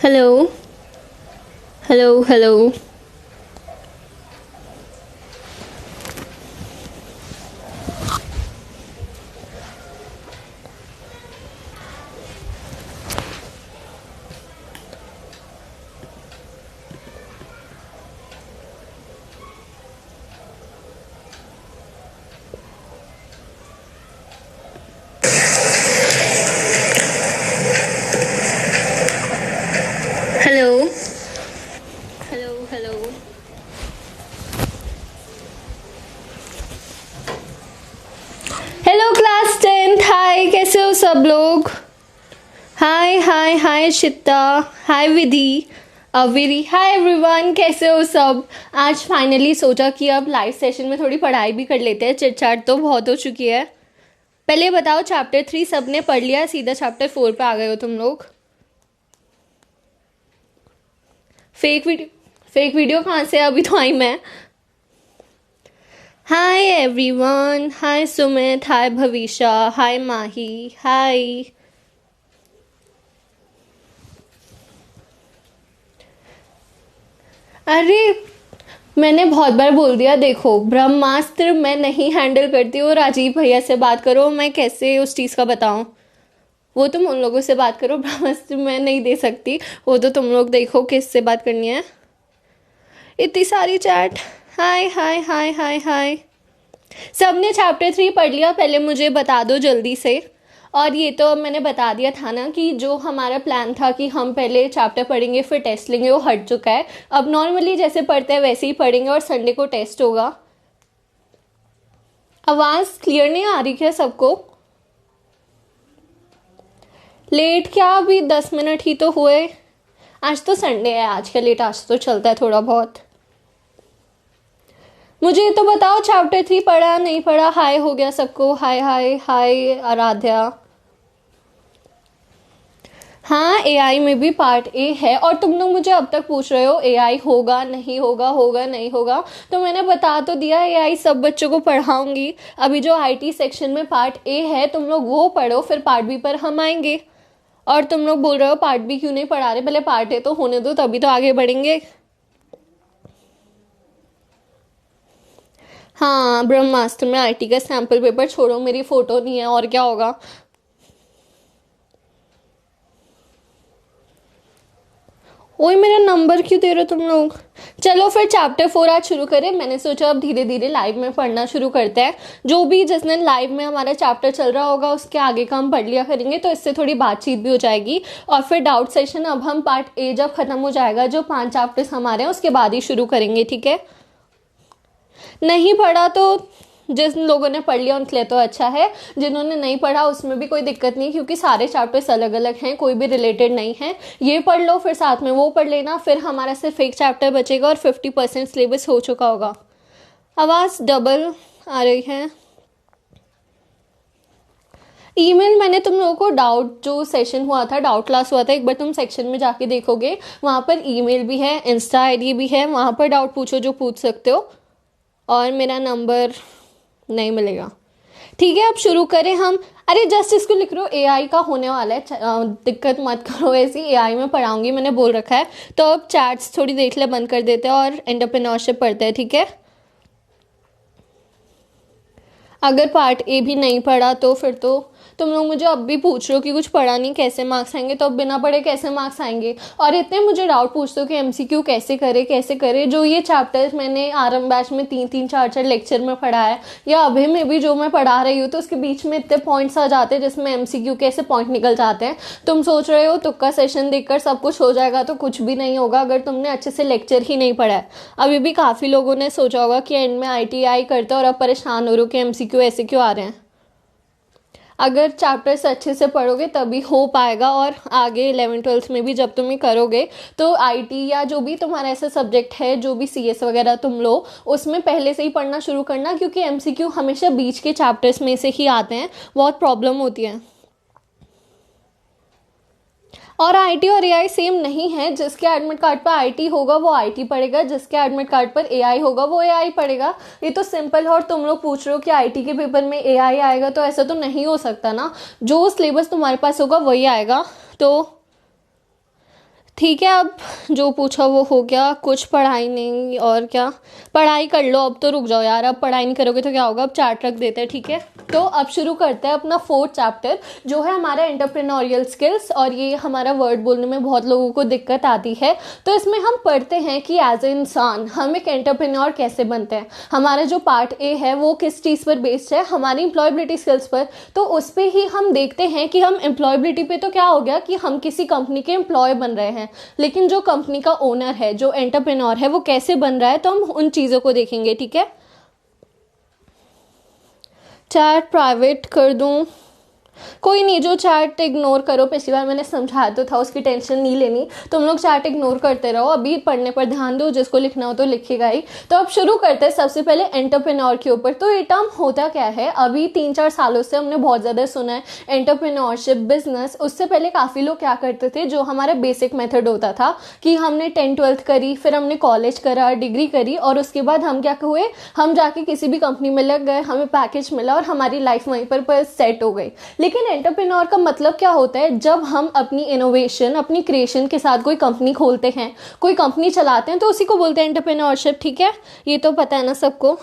Hello, hello, hello. Hello, hello, hello. Hello class 10th, हाय कैसे हो सब लोग? हाय हाय हाय शिता, हाय विधि, अविरी, हाय एवरीवन, कैसे हो सब? आज फाइनली सोचा कि अब लाइव सेशन में थोड़ी पढ़ाई भी कर लेते हैं, चिट चाट तो बहुत हो चुकी है। पहले बताओ चैप्टर 3 सबने पढ़ लिया, सीधा चैप्टर 4 पे आ गए हो तुम लोग? फेक वीडियो कहाँ से? अभी तो आई मैं। हाय एवरीवन, हाय सुमित, हाय भविष्या, हाय माही, हाय। अरे मैंने बहुत बार बोल दिया, देखो ब्रह्मास्त्र मैं नहीं हैंडल करती हूँ, राजीव भैया से बात करो, मैं कैसे उस चीज़ का बताऊँ। वो तुम उन लोगों से बात करो, ब्रह्मास्त्र मैं नहीं दे सकती, वो तो तुम लोग देखो किससे बात करनी है। इतनी सारी चैट। हाय हाय हाय हाय हाय। सबने चैप्टर 3 पढ़ लिया? पहले मुझे बता दो जल्दी से। और ये तो मैंने बता दिया था ना कि जो हमारा प्लान था कि हम पहले चैप्टर पढ़ेंगे फिर टेस्ट लेंगे, वो हट चुका है। अब नॉर्मली जैसे पढ़ते हैं वैसे ही पढ़ेंगे और संडे को टेस्ट होगा। आवाज़ क्लियर नहीं आ रही क्या सबको? लेट क्या? अभी 10 मिनट ही तो हुए। आज तो संडे है, आज का लेट आज तो चलता है थोड़ा बहुत। मुझे तो बताओ चैप्टर 3 पढ़ा नहीं पढ़ा? हाय हो गया सबको, हाय हाय हाय आराध्या। हाँ, एआई में भी पार्ट ए है। और तुम लोग मुझे अब तक पूछ रहे हो एआई होगा नहीं होगा, होगा नहीं होगा, तो मैंने बता तो दिया एआई सब बच्चों को पढ़ाऊंगी। अभी जो आईटी सेक्शन में पार्ट ए है तुम लोग वो पढ़ो, फिर पार्ट बी पर हम आएंगे। और तुम लोग बोल रहे हो पार्ट बी क्यों नहीं पढ़ा रहे? पहले पार्ट ए तो होने दो, तभी तो आगे बढ़ेंगे। हाँ, ब्रह्मास्त्र में आईटी का सैंपल पेपर छोड़ो, मेरी फोटो नहीं है और क्या होगा। ओए मेरा नंबर क्यों दे रहे हो तुम लोग? चलो फिर चैप्टर 4 आज शुरू करें। मैंने सोचा अब धीरे धीरे लाइव में पढ़ना शुरू करते हैं। जो भी जिस दिन लाइव में हमारा चैप्टर चल रहा होगा उसके आगे का हम पढ़ लिया करेंगे, तो इससे थोड़ी बातचीत भी हो जाएगी। और फिर डाउट सेशन अब हम पार्ट ए जब खत्म हो जाएगा, जो 5 चैप्टर्स हमारे हैं उसके बाद ही शुरू करेंगे, ठीक है? नहीं पढ़ा तो जिन लोगों ने पढ़ लिया उनके लिए तो अच्छा है, जिन्होंने नहीं पढ़ा उसमें भी कोई दिक्कत नहीं, क्योंकि सारे चैप्टर्स अलग अलग हैं, कोई भी रिलेटेड नहीं है। ये पढ़ लो फिर साथ में वो पढ़ लेना, फिर हमारा सिर्फ एक चैप्टर बचेगा और 50% सिलेबस हो चुका होगा। आवाज़ डबल आ रही है। ईमेल मैंने तुम लोगों को डाउट जो सेशन हुआ था, डाउट क्लास हुआ था, एक बार तुम सेक्शन में जाके देखोगे, वहाँ पर ईमेल भी है, इंस्टा आईडी भी है, वहाँ पर डाउट पूछो जो पूछ सकते हो। और मेरा नंबर नहीं मिलेगा, ठीक है? अब शुरू करें हम। अरे जस्ट इसको लिख रहे हो, एआई का होने वाला है, दिक्कत मत करो, ऐसी एआई में पढ़ाऊंगी मैंने बोल रखा है। तो अब चैट्स थोड़ी देख ले बंद कर देते हैं और एंटरप्रेन्योरशिप पढ़ते हैं, ठीक है? अगर पार्ट ए भी नहीं पढ़ा तो फिर तो तुम लोग मुझे अब भी पूछ रहे हो कि कुछ पढ़ा नहीं कैसे मार्क्स आएंगे, तो अब बिना पढ़े कैसे मार्क्स आएंगे? और इतने मुझे डाउट पूछते हो कि एमसीक्यू कैसे करे कैसे करे। जो ये चैप्टर्स मैंने आरएम बैच में 3-3 4-4 लेक्चर में पढ़ा है, या अभी में भी जो मैं पढ़ा रही हूँ, तो उसके बीच में इतने पॉइंट्स आ जाते हैं जिसमें एमसीक्यू के ऐसे पॉइंट निकल जाते हैं। तुम सोच रहे हो तुक्का सेशन देखकर सब कुछ हो जाएगा, तो कुछ भी नहीं होगा अगर तुमने अच्छे से लेक्चर ही नहीं पढ़ा है। अभी भी काफ़ी लोगों ने सोचा होगा कि एंड में आईटीआई करते और अब परेशान हो रहे हो कि एमसीक्यू ऐसे क्यों आ रहे हैं। अगर चैप्टर्स अच्छे से पढ़ोगे तभी हो पाएगा, और आगे 11th-12th में भी जब तुम ये करोगे तो आईटी या जो भी तुम्हारा ऐसा सब्जेक्ट है, जो भी सीएस वगैरह तुम लो, उसमें पहले से ही पढ़ना शुरू करना, क्योंकि एमसीक्यू हमेशा बीच के चैप्टर्स में से ही आते हैं, बहुत प्रॉब्लम होती है। और आईटी और एआई सेम नहीं है। जिसके एडमिट कार्ड पर आईटी होगा वो आईटी पढ़ेगा, जिसके एडमिट कार्ड पर एआई होगा वो एआई पढ़ेगा। ये तो सिंपल है। और तुम लोग पूछ रहे हो कि आईटी के पेपर में एआई आएगा, तो ऐसा तो नहीं हो सकता ना। जो सिलेबस तुम्हारे पास होगा वही आएगा। तो ठीक है, अब जो पूछा वो हो गया, कुछ पढ़ाई नहीं और क्या, पढ़ाई कर लो। अब तो रुक जाओ यार, अब पढ़ाई नहीं करोगे तो क्या होगा, अब चार्ट रख देते हैं, ठीक है। तो अब शुरू करते हैं अपना 4th चैप्टर जो है हमारा एंटरप्रेन्योरियल स्किल्स। और ये हमारा वर्ड बोलने में बहुत लोगों को दिक्कत आती है। तो इसमें हम पढ़ते हैं कि एज ए इंसान हम एक एंटरप्रेन्योर कैसे बनते हैं। हमारा जो पार्ट ए है वो किस चीज़ पर बेस्ड है, हमारी एम्प्लॉयबिलिटी स्किल्स पर। तो उस पर ही हम देखते हैं कि हम एम्प्लॉयबिलिटी पे तो क्या हो गया कि हम किसी कंपनी के एम्प्लॉय बन रहे हैं, लेकिन जो कंपनी का ओनर है, जो एंटरप्रेन्योर है, वो कैसे बन रहा है, तो हम उन चीज़ों को देखेंगे, ठीक है। चैट प्राइवेट कर दूं? कोई नहीं, जो चैट इग्नोर करो, पिछली बार मैंने समझाया तो था, उसकी टेंशन नहीं लेनी। तुम लोग चैट इग्नोर करते रहो, अभी पढ़ने पर ध्यान दो, जिसको लिखना हो तो लिखेगा ही। तो अब शुरू करते हैं सबसे पहले एंटरप्रेन्योर के ऊपर। तो ये टर्म होता क्या है, अभी 3-4 सालों से हमने बहुत ज़्यादा सुना है एंटरप्रेन्योरशिप, बिजनेस। उससे पहले काफ़ी लोग क्या करते थे, जो हमारा बेसिक मेथड होता था कि हमने 10th-12th करी, फिर हमने कॉलेज करा, डिग्री करी, और उसके बाद हम क्या हुए, हम जाके किसी भी कंपनी में लग गए, हमें पैकेज मिला और हमारी लाइफ वहीं पर सेट हो गई। लेकिन एंटरप्रेन्योर का मतलब क्या होता है, जब हम अपनी इनोवेशन, अपनी क्रिएशन के साथ कोई कंपनी खोलते हैं, कोई कंपनी चलाते हैं, तो उसी को बोलते हैं एंटरप्रेन्योरशिप, ठीक है। ये तो पता है ना सबको।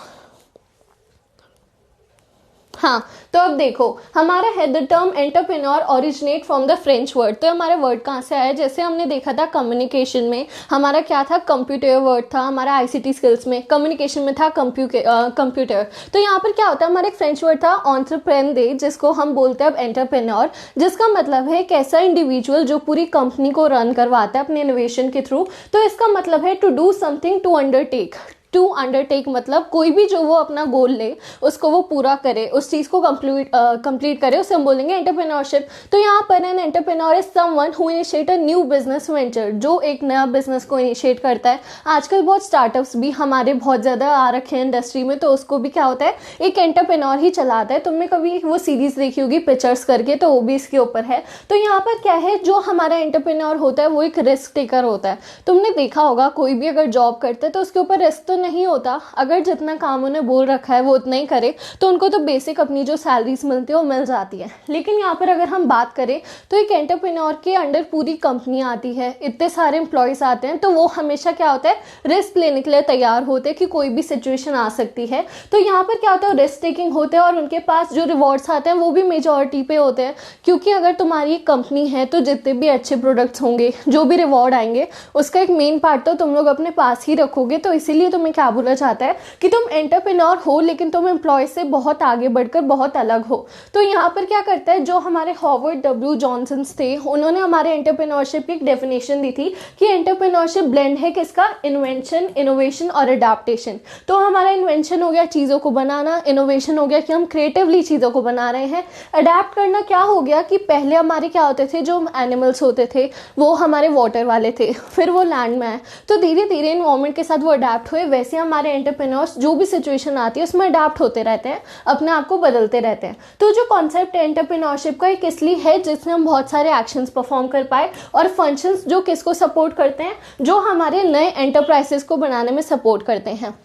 हाँ, तो अब देखो हमारा है the term entrepreneur originate from the French word. तो हमारा वर्ड कहाँ से आया, जैसे हमने देखा था कम्युनिकेशन में हमारा क्या था, कंप्यूटर वर्ड था। हमारा आईसीटी स्किल्स में कम्युनिकेशन में था कंप्यूटर। तो यहाँ पर क्या होता है, हमारा एक फ्रेंच वर्ड था एंटरप्रेन्योर, जिसको हम बोलते हैं अब एंटरप्रेन्योर, जिसका मतलब है एक ऐसा इंडिविजुअल जो पूरी कंपनी को रन करवाता है अपने इनोवेशन के थ्रू। तो इसका मतलब है to do something, to undertake मतलब कोई भी जो वो अपना गोल ले उसको वो पूरा करे, उस चीज़ को कंप्लीट करे, उसे हम बोलेंगे एंटरप्रेन्योरशिप। तो यहाँ पर an entrepreneur is someone who initiate a new business venture, जो एक नया बिजनेस को इनिशिएट करता है। आजकल बहुत स्टार्टअप्स भी हमारे बहुत ज़्यादा आ रखे हैं इंडस्ट्री में, तो उसको भी क्या होता है, एक एंटरप्रेन्योर ही चलाता है। तुमने कभी वो सीरीज देखी होगी पिक्चर्स करके, तो वो भी इसके ऊपर है। तो यहाँ पर क्या है, जो हमारा एंटरप्रेन्योर होता है वो एक रिस्क टेकर होता है। तुमने देखा होगा कोई भी अगर जॉब करते हैं तो उसके ऊपर रिस्क तो नहीं होता, अगर जितना काम उन्हें बोल रखा है वो उतना ही करे तो उनको तो बेसिक अपनी जो सैलरीज मिलती है वो मिल जाती है। लेकिन यहाँ पर अगर हम बात करें तो एक एंटरप्रेन्योर के अंडर पूरी कंपनी आती है, इतने सारे एम्प्लॉयज आते हैं, तो वो हमेशा क्या होता है, रिस्क लेने के लिए तैयार होते हैं कि कोई भी सिचुएशन आ सकती है। तो यहाँ पर क्या होता है, रिस्क टेकिंग होते हैं, और उनके पास जो रिवॉर्ड्स आते हैं वो भी मेजॉरिटी पे होते हैं। क्योंकि अगर तुम्हारी एक कंपनी है तो जितने भी अच्छे प्रोडक्ट्स होंगे, जो भी रिवॉर्ड आएंगे, उसका एक मेन पार्ट तो तुम लोग अपने पास ही रखोगे। तो इसीलिए तुम्हें क्या बोला जाता है कि तुम एंटरप्रेन्योर हो, लेकिन तुम एम्प्लॉय से बहुत आगे बढ़कर बहुत अलग हो। तो यहाँ पर क्या करता है, जो हमारे हॉवर्ड डब्ल्यू जॉनसन थे, उन्होंने हमारे एंटरप्रेन्योरशिप की एक डेफिनेशन दी थी कि एंटरप्रेन्योरशिप ब्लेंड है किसका, इन्वेंशन, इनोवेशन और अडेप्टेशन। तो हमारा इन्वेंशन हो गया चीज़ों को बनाना, इनोवेशन हो गया कि हम क्रिएटिवली चीज़ों को बना रहे हैं, अडेप्ट करना क्या हो गया कि पहले हमारे क्या होते थे, जो एनिमल्स होते थे वो हमारे वाटर वाले थे, फिर वो लैंड में आए, तो धीरे धीरे इन्वायरमेंट के साथ वो अडेप्ट हुए। वैसे हमारे एंटरप्रेन्योर्स जो भी सिचुएशन आती है उसमें अडेप्ट होते रहते हैं, अपने आप को बदलते रहते हैं। तो जो कॉन्सेप्ट है एंटरप्रेन्योरशिप का, एक इसलिए है जिसमें हम बहुत सारे एक्शंस परफॉर्म कर पाए, और फंक्शंस जो किसको सपोर्ट करते हैं, जो हमारे नए एंटरप्राइजेस को बनाने में सपोर्ट करते हैं।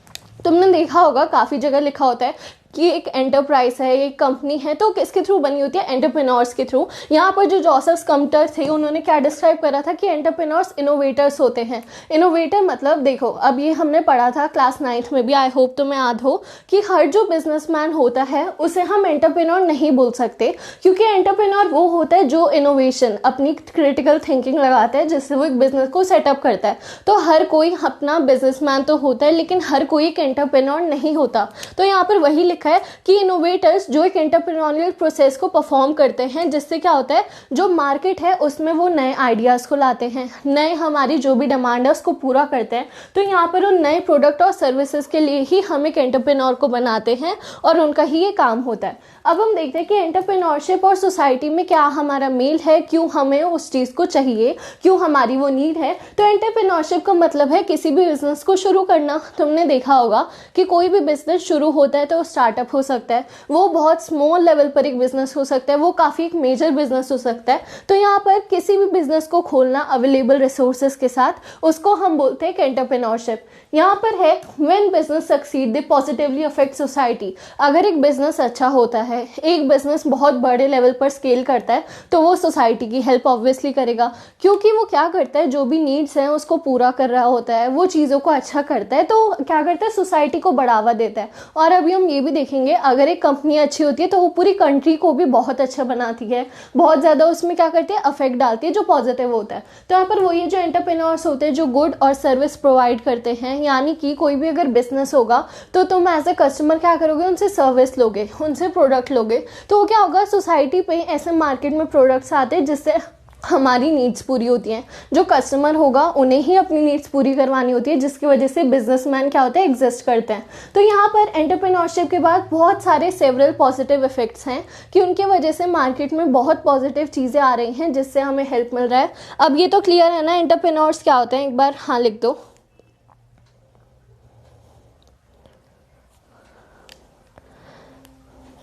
तुमने देखा होगा काफ़ी जगह लिखा होता है कि एक एंटरप्राइज है, एक कंपनी है, तो किसके थ्रू बनी होती है, एंटरप्रेन्योर्स के थ्रू। यहाँ पर जो जोसेफ स्कम्पटर थे उन्होंने क्या डिस्क्राइब करा था कि एंटरप्रेन्योर्स इनोवेटर्स होते हैं। इनोवेटर मतलब देखो, अब ये हमने पढ़ा था क्लास 9th में भी, आई होप तुम्हें याद हो, कि हर जो बिजनेसमैन होता है उसे हम एंटरप्रेन्योर नहीं बोल सकते, क्योंकि एंटरप्रेन्योर वो होता है जो इनोवेशन, अपनी क्रिटिकल थिंकिंग लगाता है, जिससे वो एक बिजनेस को सेटअप करता है। तो हर कोई अपना बिजनेसमैन तो होता है, लेकिन हर कोई एक एंटरप्रेन्योर नहीं होता। तो यहाँ पर वही है कि इनोवेटर्स जो एक एंटरप्रेन्योरियल प्रोसेस को परफॉर्म करते हैं, जिससे क्या होता है, जो मार्केट है उसमें वो नए आइडियाज़ को लाते हैं, नए हमारी जो भी डिमांड है उसको पूरा करते हैं। तो यहाँ पर उन नए प्रोडक्ट और सर्विसेज के लिए ही हम एक एंटरप्रेन्योर को बनाते हैं, और उनका ही ये काम होता है। अब हम देखते हैं कि एंटरप्रेन्योरशिप और सोसाइटी में क्या हमारा मेल है, क्यों हमें उस चीज़ को चाहिए, क्यों हमारी वो नीड है। तो एंटरप्रेन्योरशिप का मतलब है किसी भी बिजनेस को शुरू करना। तुमने देखा होगा कि कोई भी बिजनेस शुरू होता है तो स्टार्ट स्टार्टअप हो सकता है, वो बहुत स्मॉल लेवल पर एक बिजनेस हो सकता है, वो काफ़ी एक मेजर बिजनेस हो सकता है। तो यहाँ पर किसी भी बिजनेस को खोलना अवेलेबल रिसोर्सेज के साथ, उसको हम बोलते हैं एंटरप्रेन्योरशिप। यहाँ पर है when business succeed they positively affect society. अगर एक बिजनेस अच्छा होता है, एक बिजनेस बहुत बड़े लेवल पर स्केल करता है, तो वो सोसाइटी की हेल्प ऑब्वियसली करेगा, क्योंकि वो क्या करता है, जो भी नीड्स हैं उसको पूरा कर रहा होता है, वो चीज़ों को अच्छा करता है, तो क्या करता है, सोसाइटी को बढ़ावा देता है। और अभी हम ये भी देखेंगे, अगर एक कंपनी अच्छी होती है तो वो पूरी कंट्री को भी बहुत अच्छा बनाती है, बहुत ज़्यादा उसमें क्या करती है, अफेक्ट डालती है जो पॉजिटिव होता है। तो यहाँ पर वो ये जो एंटरप्रेन्योर्स होते हैं जो गुड और सर्विस प्रोवाइड करते हैं, यानी कि कोई भी अगर बिजनेस होगा तो तुम एज ए कस्टमर क्या करोगे, उनसे सर्विस लोगे, उनसे प्रोडक्ट लोगे, तो वो क्या होगा, सोसाइटी पे ऐसे मार्केट में प्रोडक्ट्स आते हैं जिससे हमारी नीड्स पूरी होती हैं। जो कस्टमर होगा उन्हें ही अपनी नीड्स पूरी करवानी होती है, जिसकी वजह से बिजनेसमैन क्या होते हैं, एग्जिस्ट करते हैं। तो यहाँ पर एंटरप्रेन्योरशिप के बाद बहुत सारे सेवरल पॉजिटिव इफेक्ट्स हैं कि उनके वजह से मार्केट में बहुत पॉजिटिव चीज़ें आ रही हैं जिससे हमें हेल्प मिल रहा है। अब ये तो क्लियर है ना एंटरप्रेन्योर्स क्या होते हैं, एक बार हाँ लिख दो।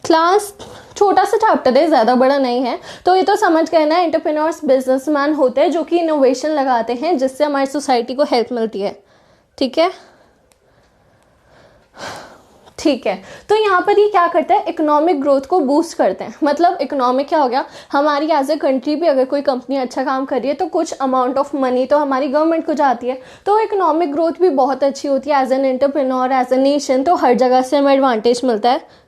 क्लास छोटा सा चैप्टर है, ज़्यादा बड़ा नहीं है, तो ये तो समझ गए ना, एंटरप्रेन्योर्स बिजनेसमैन होते हैं जो कि इनोवेशन लगाते हैं जिससे हमारी सोसाइटी को हेल्प मिलती है। ठीक है, ठीक है। तो यहाँ पर ये क्या करता है, इकोनॉमिक ग्रोथ को बूस्ट करते हैं। मतलब इकोनॉमिक क्या हो गया, हमारी एज ए कंट्री भी अगर कोई कंपनी अच्छा काम कर रही है तो कुछ अमाउंट ऑफ मनी तो हमारी गवर्नमेंट को जाती है, तो इकोनॉमिक ग्रोथ भी बहुत अच्छी होती है as an entrepreneur, as a nation, तो हर जगह से हमें एडवांटेज मिलता है।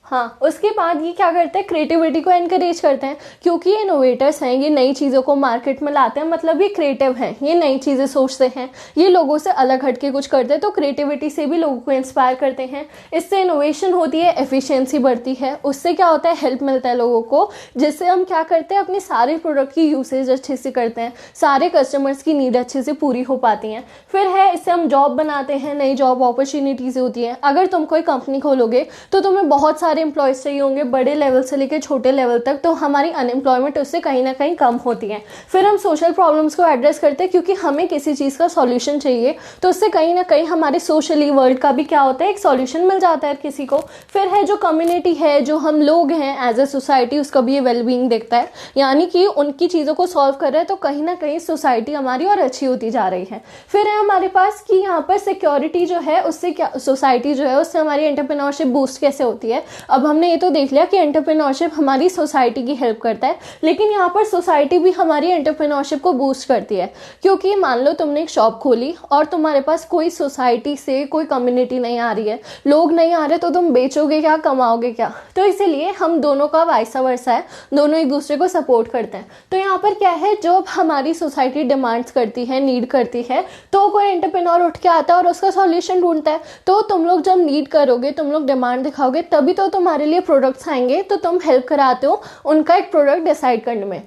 हाँ, उसके बाद ये क्या करते हैं, क्रिएटिविटी को एनकरेज करते हैं, क्योंकि ये इनोवेटर्स हैं, ये नई चीज़ों को मार्केट में लाते हैं, मतलब ये क्रिएटिव हैं, ये नई चीज़ें सोचते हैं, ये लोगों से अलग हट के कुछ करते हैं, तो क्रिएटिविटी से भी लोगों को इंस्पायर करते हैं। इससे इनोवेशन होती है, एफिशिएंसी बढ़ती है, उससे क्या होता है, हेल्प मिलता है लोगों को, जिससे हम क्या करते हैं, अपने सारे प्रोडक्ट की यूसेज अच्छे से करते हैं, सारे कस्टमर्स की नीड अच्छे से पूरी हो पाती हैं। फिर है, इससे हम जॉब बनाते हैं, नई जॉब अपॉर्चुनिटीज़ होती हैं। अगर तुम कोई कंपनी खोलोगे तो तुम्हें बहुत सारे एम्प्लॉयज़ चाहिए होंगे, बड़े लेवल से लेकर छोटे लेवल तक, तो हमारी अनएम्प्लॉयमेंट उससे कहीं ना कहीं कम होती है। फिर हम सोशल प्रॉब्लम्स को एड्रेस करते हैं, क्योंकि हमें किसी चीज़ का सॉल्यूशन चाहिए, तो उससे कहीं ना कहीं हमारे सोशली वर्ल्ड का भी क्या होता है, एक सॉल्यूशन मिल जाता है किसी को। फिर है, जो कम्युनिटी है, जो हम लोग हैं एज ए सोसाइटी, उसका भी ये वेलबींग देखता है, यानी कि उनकी चीज़ों को सॉल्व कर रहे हैं, तो कहीं ना कहीं सोसाइटी हमारी और अच्छी होती जा रही है। फिर है हमारे पास कि यहाँ पर सिक्योरिटी जो है, उससे क्या सोसाइटी जो है, उससे हमारी एंटरप्रेन्योरशिप बूस्ट कैसे होती है। अब हमने ये तो देख लिया कि एंटरप्रेन्योरशिप हमारी सोसाइटी की हेल्प करता है, लेकिन यहाँ पर सोसाइटी भी हमारी एंटरप्रेन्योरशिप को बूस्ट करती है, क्योंकि मान लो तुमने एक शॉप खोली और तुम्हारे पास कोई सोसाइटी से कोई कम्युनिटी नहीं आ रही है, लोग नहीं आ रहे, तो तुम बेचोगे क्या, कमाओगे क्या। तो इसीलिए हम दोनों का वाइसा वर्सा है, दोनों एक दूसरे को सपोर्ट करते हैं। तो यहाँ पर क्या है, जब हमारी सोसाइटी डिमांड्स करती है, नीड करती है, तो कोई एंटरप्रेन्योर उठ के आता है और उसका सॉल्यूशन ढूंढता है। तो तुम लोग जब नीड करोगे, तुम लोग डिमांड दिखाओगे, तभी तो तुम्हारे लिए प्रोडक्ट्स आएंगे, तो तुम हेल्प कराते हो उनका एक प्रोडक्ट डिसाइड करने में।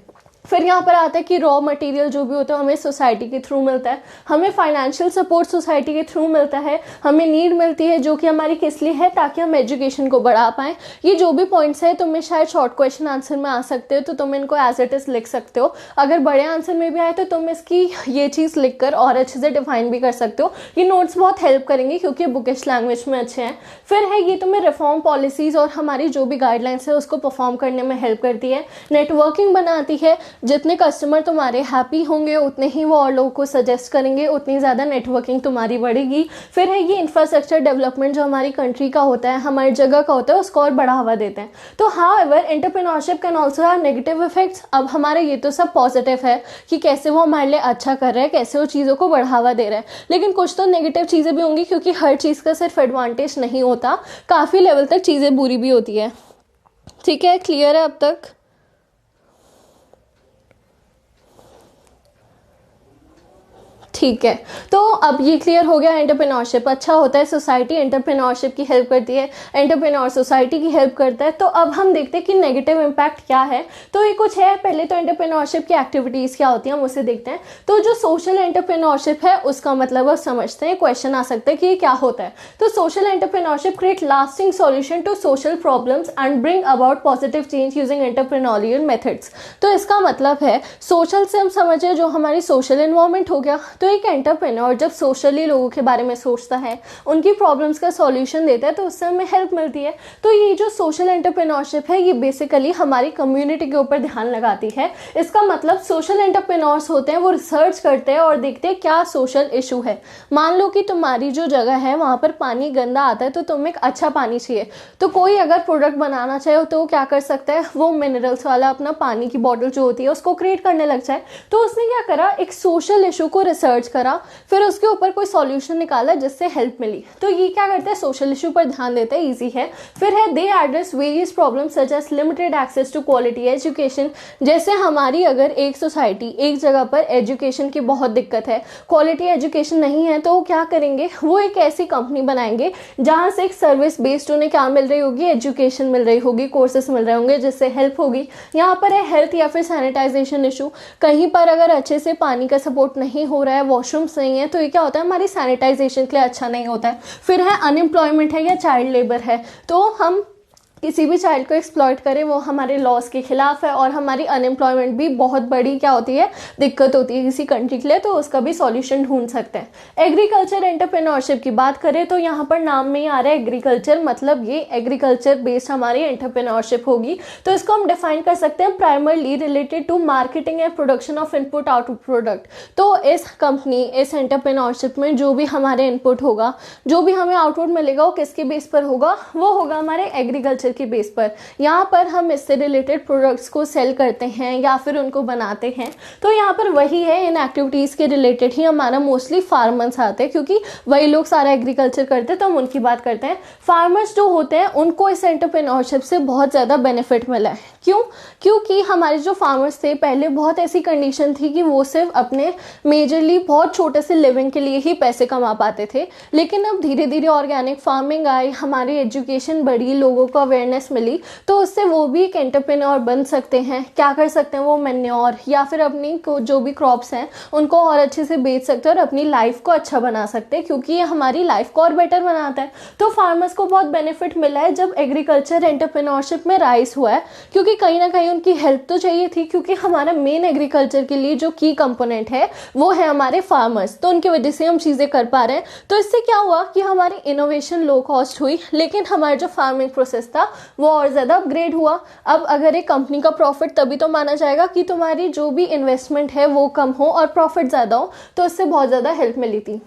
फिर यहाँ पर आता है कि रॉ मटेरियल जो भी होता है हमें सोसाइटी के थ्रू मिलता है, हमें फाइनेंशियल सपोर्ट सोसाइटी के थ्रू मिलता है, हमें नीड मिलती है जो कि हमारी किस लिए है, ताकि हम एजुकेशन को बढ़ा पाएँ। ये जो भी पॉइंट्स है तुम्हें शायद शॉर्ट क्वेश्चन आंसर में आ सकते हो, तो तुम इनको एज इट इज लिख सकते हो। अगर बड़े आंसर में भी आए तो तुम इसकी ये चीज़ लिख कर और अच्छे से डिफाइन भी कर सकते हो। ये नोट्स बहुत हेल्प करेंगे क्योंकि बुकिश लैंग्वेज में अच्छे हैं। फिर है, ये तुम्हें रिफॉर्म पॉलिसीज़ और हमारी जो भी गाइडलाइंस है उसको परफॉर्म करने में हेल्प करती है। नेटवर्किंग बनाती है, जितने कस्टमर तुम्हारे हैप्पी होंगे उतने ही वो और लोगों को सजेस्ट करेंगे, उतनी ज़्यादा नेटवर्किंग तुम्हारी बढ़ेगी। फिर है, ये इंफ्रास्ट्रक्चर डेवलपमेंट जो हमारी कंट्री का होता है, हमारी जगह का होता है, उसको और बढ़ावा देते हैं। तो however entrepreneurship can also have negative effects. अब हमारे ये तो सब पॉजिटिव है कि कैसे वो हमारे लिए अच्छा कर रहा है, कैसे वो चीज़ों को बढ़ावा दे रहा है, लेकिन कुछ तो नेगेटिव चीज़ें भी होंगी, क्योंकि हर चीज़ का सिर्फ एडवांटेज नहीं होता, काफ़ी लेवल तक चीज़ें बुरी भी होती है। ठीक है, क्लियर है अब तक? ठीक है, तो अब ये क्लियर हो गया, एंटरप्रेन्योरशिप अच्छा होता है, सोसाइटी एंटरप्रेन्योरशिप की हेल्प करती है, एंटरप्रेन्योर सोसाइटी की हेल्प करता है। तो अब हम देखते हैं कि नेगेटिव इम्पैक्ट क्या है। तो ये कुछ है, पहले तो एंटरप्रेन्योरशिप की एक्टिविटीज़ क्या होती हैं हम उसे देखते हैं। तो जो सोशल एंटरप्रेन्योरशिप है उसका मतलब अब समझते हैं, क्वेश्चन आ सकता है कि ये क्या होता है। तो social entrepreneurship create lasting solution to social problems and bring about positive change using entrepreneurial methods. तो इसका मतलब है, सोशल से हम समझे जो हमारी सोशल एनवायरनमेंट हो गया। तो एक एंटरप्रेन्योर जब सोशली लोगों के बारे में सोचता है, उनकी प्रॉब्लम्स का सॉल्यूशन देता है, तो उससे हमें हेल्प मिलती है। तो ये जो सोशल एंटरप्रेन्योरशिप है ये बेसिकली हमारी कम्युनिटी के ऊपर ध्यान लगाती है। इसका मतलब सोशल एंटरप्रेन्योर्स होते हैं वो रिसर्च करते हैं और देखते हैं क्या सोशल इशू है। मान लो कि तुम्हारी जो जगह है वहाँ पर पानी गंदा आता है, तो तुम्हें एक अच्छा पानी चाहिए, तो कोई अगर प्रोडक्ट बनाना चाहे तो वो क्या कर सकता है, वो मिनरल्स वाला अपना पानी की बॉटल जो होती है उसको क्रिएट करने लग जाए। तो उसने क्या करा, एक सोशल इशू को रिसर्च करा, फिर उसके ऊपर कोई सॉल्यूशन निकाला जिससे हेल्प मिली। तो ये क्या करते हैं, सोशल इशू पर ध्यान देते हैं, ईजी है। फिर है they address various problems such as limited access to quality education. जैसे हमारी अगर एक सोसाइटी, एक जगह पर एजुकेशन की बहुत दिक्कत है, क्वालिटी एजुकेशन नहीं है, तो वो क्या करेंगे, वो एक ऐसी कंपनी बनाएंगे जहाँ से एक सर्विस बेस्ड उन्हें क्या मिल रही होगी, एजुकेशन मिल रही होगी, कोर्सेस मिल रहे होंगे जिससे हेल्प होगी। यहाँ पर है हेल्थ या फिर सैनिटाइजेशन इशू। कहीं पर अगर अच्छे से पानी का सपोर्ट नहीं हो रहा है, वॉशरूम्स नहीं है, तो ये क्या होता है, हमारी सैनिटाइजेशन के लिए अच्छा नहीं होता है। फिर है अनएम्प्लॉयमेंट है या चाइल्ड लेबर है, तो हम किसी भी चाइल्ड को एक्सप्लॉइट करें वो हमारे लॉस के खिलाफ है, और हमारी अनएम्प्लॉयमेंट भी बहुत बड़ी क्या होती है, दिक्कत होती है किसी कंट्री के लिए, तो उसका भी सॉल्यूशन ढूंढ सकते हैं। एग्रीकल्चर एंटरप्रेन्योरशिप की बात करें तो यहाँ पर नाम में ही आ रहा है एग्रीकल्चर, मतलब ये एग्रीकल्चर बेस्ड हमारी एंटरप्रेन्योरशिप होगी। तो इसको हम डिफाइन कर सकते हैं primarily related to marketing and production of input output product. तो इस कंपनी, इस एंटरप्रेन्योरशिप में जो भी हमारे इनपुट होगा, जो भी हमें आउटपुट मिलेगा, वो किसके बेस पर होगा, वो होगा हमारे एग्रीकल्चर की बेस पर। यहाँ पर हम इससे रिलेटेड प्रोडक्ट्स को सेल करते हैं या फिर उनको बनाते हैं। तो यहाँ पर वही है, इन एक्टिविटीज़ के रिलेटेड ही हमारा मोस्टली फार्मर्स आते हैं, क्योंकि वही लोग सारा एग्रीकल्चर करते हैं, तो हम उनकी बात करते हैं। फार्मर्स जो होते हैं उनको इस एंटरप्रेन्योरशिप से बहुत ज़्यादा बेनिफिट मिला है। क्यों? क्योंकि हमारे जो फार्मर्स थे पहले बहुत ऐसी कंडीशन थी कि वो सिर्फ अपने मेजरली बहुत छोटे से लिविंग के लिए ही पैसे कमा पाते थे, लेकिन अब धीरे धीरे ऑर्गेनिक फार्मिंग आई, हमारी एजुकेशन बढ़ी, लोगों को अवेयरनेस मिली, तो उससे वो भी एक एंटरप्रेन्योर बन सकते हैं। क्या कर सकते हैं, वो मैन्योर या फिर अपनी जो भी क्रॉप्स हैं उनको और अच्छे से बेच सकते हैं और अपनी लाइफ को अच्छा बना सकते हैं, क्योंकि ये हमारी लाइफ को और बेटर बनाता है। तो फार्मर्स को बहुत बेनिफिट मिला है जब एग्रीकल्चर एंटरप्रेन्योरशिप में राइज हुआ है, क्योंकि कहीं ना कहीं उनकी हेल्प तो चाहिए थी, क्योंकि हमारा मेन एग्रीकल्चर के लिए जो की कंपोनेंट है वो है हमारे फार्मर्स, तो उनकी वजह से हम चीज़ें कर पा रहे हैं। तो इससे क्या हुआ कि हमारी इनोवेशन लो कॉस्ट हुई, लेकिन हमारा जो फार्मिंग प्रोसेस था वो और ज़्यादा अपग्रेड हुआ। अब अगर एक कंपनी का प्रॉफिट तभी तो माना जाएगा कि तुम्हारी जो भी इन्वेस्टमेंट है वो कम हो और प्रॉफिट ज़्यादा हो, तो इससे बहुत ज़्यादा हेल्प मिली थी।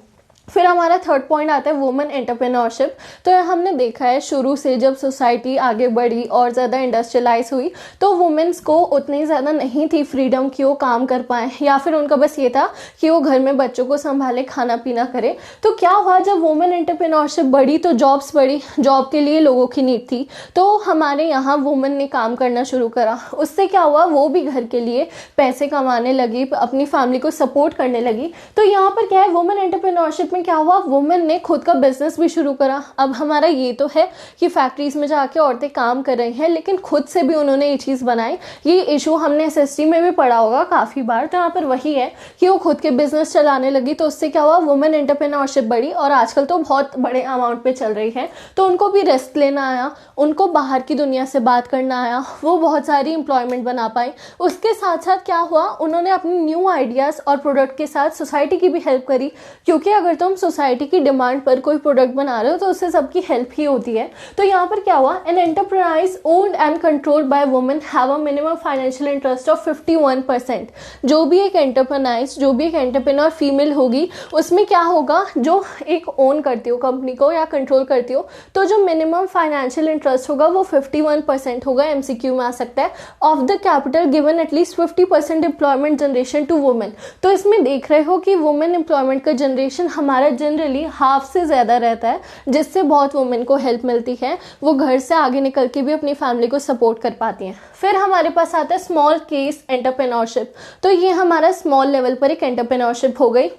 फिर हमारा थर्ड पॉइंट आता है वुमेन एंटरप्रेन्योरशिप। तो हमने देखा है शुरू से जब सोसाइटी आगे बढ़ी और ज़्यादा इंडस्ट्रियलाइज हुई, तो वुमेन्स को उतनी ज़्यादा नहीं थी फ्रीडम कि वो काम कर पाएँ, या फिर उनका बस ये था कि वो घर में बच्चों को संभाले, खाना पीना करे। तो क्या हुआ, जब वुमेन एंटरप्रेन्योरशिप बढ़ी तो जॉब्स बढ़ी, जॉब के लिए लोगों की नीड थी, तो हमारे यहाँ वुमेन ने काम करना शुरू करा। उससे क्या हुआ, वो भी घर के लिए पैसे कमाने लगी, अपनी फैमिली को सपोर्ट करने लगी। तो यहाँ पर क्या है, वुमेन एंटरप्रेन्योरशिप क्या हुआ, वुमेन ने खुद का बिजनेस भी शुरू करा। अब हमारा ये तो है कि फैक्ट्रीज में जाके औरतें काम कर रही हैं, लेकिन खुद से भी उन्होंने ये चीज़ बनाई। ये इशू हमने एसएसटी में भी पढ़ा होगा काफ़ी बार। तो यहाँ पर वही है कि वो खुद के बिजनेस चलाने लगी, तो उससे क्या हुआ, वुमेन एंटरप्रेन्योरशिप बढ़ी, और आजकल तो बहुत बड़े अमाउंट पे चल रही है। तो उनको भी रिस्क लेना आया, उनको बाहर की दुनिया से बात करना आया, वो बहुत सारी एम्प्लॉयमेंट बना पाई। उसके साथ साथ क्या हुआ, उन्होंने अपनी न्यू आइडियाज़ और प्रोडक्ट के साथ सोसाइटी की भी हेल्प करी, क्योंकि अगर तुम सोसाइटी की डिमांड पर कोई प्रोडक्ट बना रहे हो तो उससे सबकी हेल्प ही होती है। तो यहाँ पर क्या हुआ, an enterprise owned and controlled by women have a minimum financial interest of 51%। जो भी एक एंटरप्रेन्योर फीमेल होगी, उसमें क्या होगा, जो एक ओन करती हो कंपनी को या कंट्रोल करती हो, तो जो मिनिमम फाइनेंशियल इंटरेस्ट होगा वो 51% होगा। एमसीक्यू में आ सकता है, of the capital given at least 50% employment generation to women. तो इसमें देख रहे हो कि वुमेन एम्प्लॉयमेंट का जनरेशन हमारा जनरली हाफ से ज़्यादा रहता है, जिससे बहुत वुमेन को हेल्प मिलती है, वो घर से आगे निकल के भी अपनी फैमिली को सपोर्ट कर पाती हैं। फिर हमारे पास आता है स्मॉल केस एंटरप्रेन्योरशिप। तो ये हमारा स्मॉल लेवल पर एक एंटरप्रेन्योरशिप हो गई।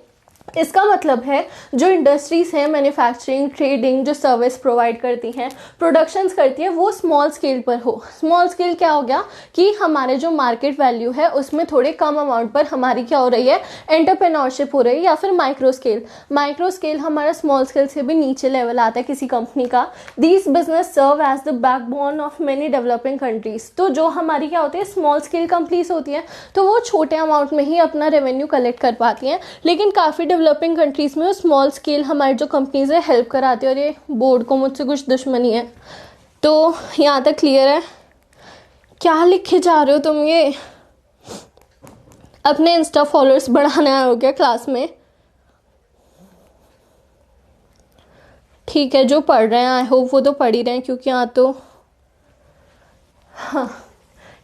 इसका मतलब है जो इंडस्ट्रीज़ हैं, मैन्युफैक्चरिंग, ट्रेडिंग, जो सर्विस प्रोवाइड करती हैं, प्रोडक्शंस करती है, वो स्मॉल स्केल पर हो। स्मॉल स्केल क्या हो गया कि हमारे जो मार्केट वैल्यू है उसमें थोड़े कम अमाउंट पर हमारी क्या हो रही है, एंटरप्रेन्योरशिप हो रही है। या फिर माइक्रो स्केल हमारा स्मॉल स्केल से भी नीचे लेवल आता है किसी कंपनी का। These business serve as the backbone of many developing countries. तो जो हमारी क्या होती है, स्मॉल स्केल कंपनीज होती है, तो वो छोटे अमाउंट में ही अपना रेवेन्यू कलेक्ट कर पाती हैं, लेकिन काफ़ी डेवलपिंग कंट्रीज़ में वो स्मॉल स्केल हमारी जो कंपनीज है हेल्प कराती है। और ये बोर्ड को मुझसे कुछ दुश्मनी है, तो यहाँ तक क्लियर है। क्या लिखे जा रहे हो तुम? ये अपने इंस्टा फॉलोअर्स बढ़ाने आए हो क्या क्लास में? ठीक है, जो पढ़ रहे हैं आई होप वो तो पढ़ ही रहे हैं, क्योंकि यहाँ तो हाँ,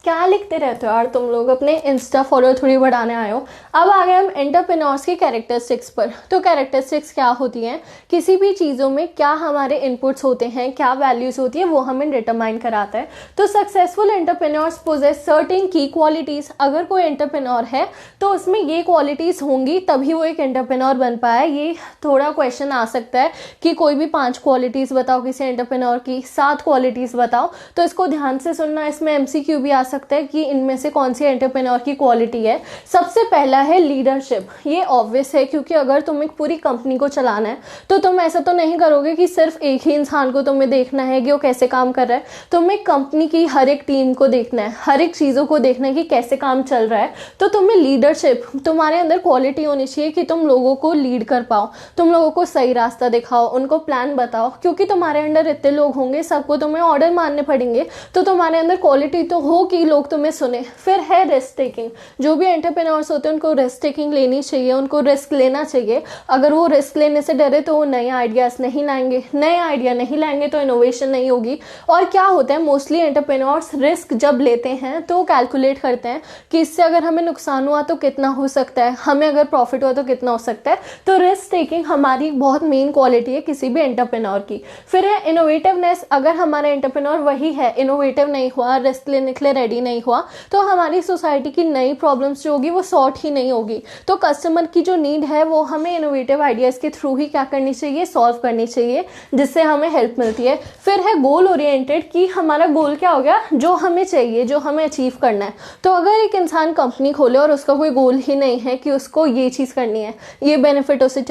क्या लिखते रहते हो यार तुम लोग? अपने इंस्टा फॉलोअर थोड़ी बढ़ाने आए हो। अब आ गए हम एंटरप्रेन्योर्स की कैरेक्टरिस्टिक्स पर। तो कैरेक्टरिस्टिक्स क्या होती हैं? किसी भी चीज़ों में क्या हमारे इनपुट्स होते हैं, क्या वैल्यूज़ होती है, वो हमें डिटरमाइन कराता है। तो सक्सेसफुल एंटरप्रेन्योर्स पोजेस सर्टेन की क्वालिटीज़। अगर कोई एंटरप्रेन्योर है तो उसमें ये क्वालिटीज़ होंगी तभी वो एक एंटरप्रेन्योर बन पाया। ये थोड़ा क्वेश्चन आ सकता है कि कोई भी 5 क्वालिटीज़ बताओ किसी एंटरप्रेन्योर की, 7 क्वालिटीज़ बताओ। तो इसको ध्यान से सुनना, इसमें MCQ भी आ सकता है कि इनमें से कौन सी एंटरप्रेन्योर की क्वालिटी है। सबसे पहला है लीडरशिप। ये ऑब्वियस है, क्योंकि अगर तुम एक पूरी कंपनी को चलाना है तो तुम ऐसा तो नहीं करोगे कि सिर्फ एक ही इंसान को तुम्हें देखना है कि वो कैसे काम कर रहा है। तुम्हें कंपनी की हर एक टीम को देखना है, हर एक चीज़ों को देखना है कि कैसे काम चल रहा है। तो तुम्हें लीडरशिप, तुम्हारे अंदर क्वालिटी होनी चाहिए कि तुम लोगों को लीड कर पाओ, तुम लोगों को सही रास्ता दिखाओ, उनको प्लान बताओ। क्योंकि तुम्हारे अंडर इतने लोग होंगे, सबको तुम्हें ऑर्डर मानने पड़ेंगे, तो तुम्हारे अंदर क्वालिटी तो हो कि लोग तुम्हें सुने। फिर है रिस्क टेकिंग। जो भी एंटरप्रेन्योर्स होते हैं उनको रिस्क टेकिंग लेनी चाहिए, उनको रिस्क लेना चाहिए। अगर वो रिस्क लेने से डरे तो वो नए आइडियाज़ नहीं लाएंगे, नए आइडिया नहीं लाएंगे तो इनोवेशन नहीं होगी। और क्या होता है, मोस्टली एंटरप्रेन्योर्स रिस्क जब लेते हैं तो कैलकुलेट करते हैं कि इससे अगर हमें नुकसान हुआ तो कितना हो सकता है, हमें अगर प्रॉफिट हुआ तो कितना हो सकता है। तो रिस्क टेकिंग हमारी बहुत मेन क्वालिटी है किसी भी एंटरप्रेन्योर की। फिर है इनोवेटिवनेस। अगर हमारा एंटरप्रेन्योर वही है, इनोवेटिव नहीं हुआ, रिस्क लेने के लिए रेडी नहीं हुआ, तो हमारी सोसाइटी की नई प्रॉब्लम्स जो होगी वो सॉर्ट ही नहीं होगी। तो कस्टमर की जो नीड है वो हमें इनोवेटिव आइडियाज़ के थ्रू ही क्या करनी चाहिए, सॉल्व करनी चाहिए, जिससे हमें हेल्प मिलती है। फिर है गोल ओरिएंटेड, कि हमारा गोल क्या हो गया, जो हमें चाहिए, जो हमें अचीव करना है। तो अगर एक इंसान कंपनी खोले और उसका कोई गोल ही नहीं है कि उसको ये चीज़ करनी है, ये बेनिफिट उसे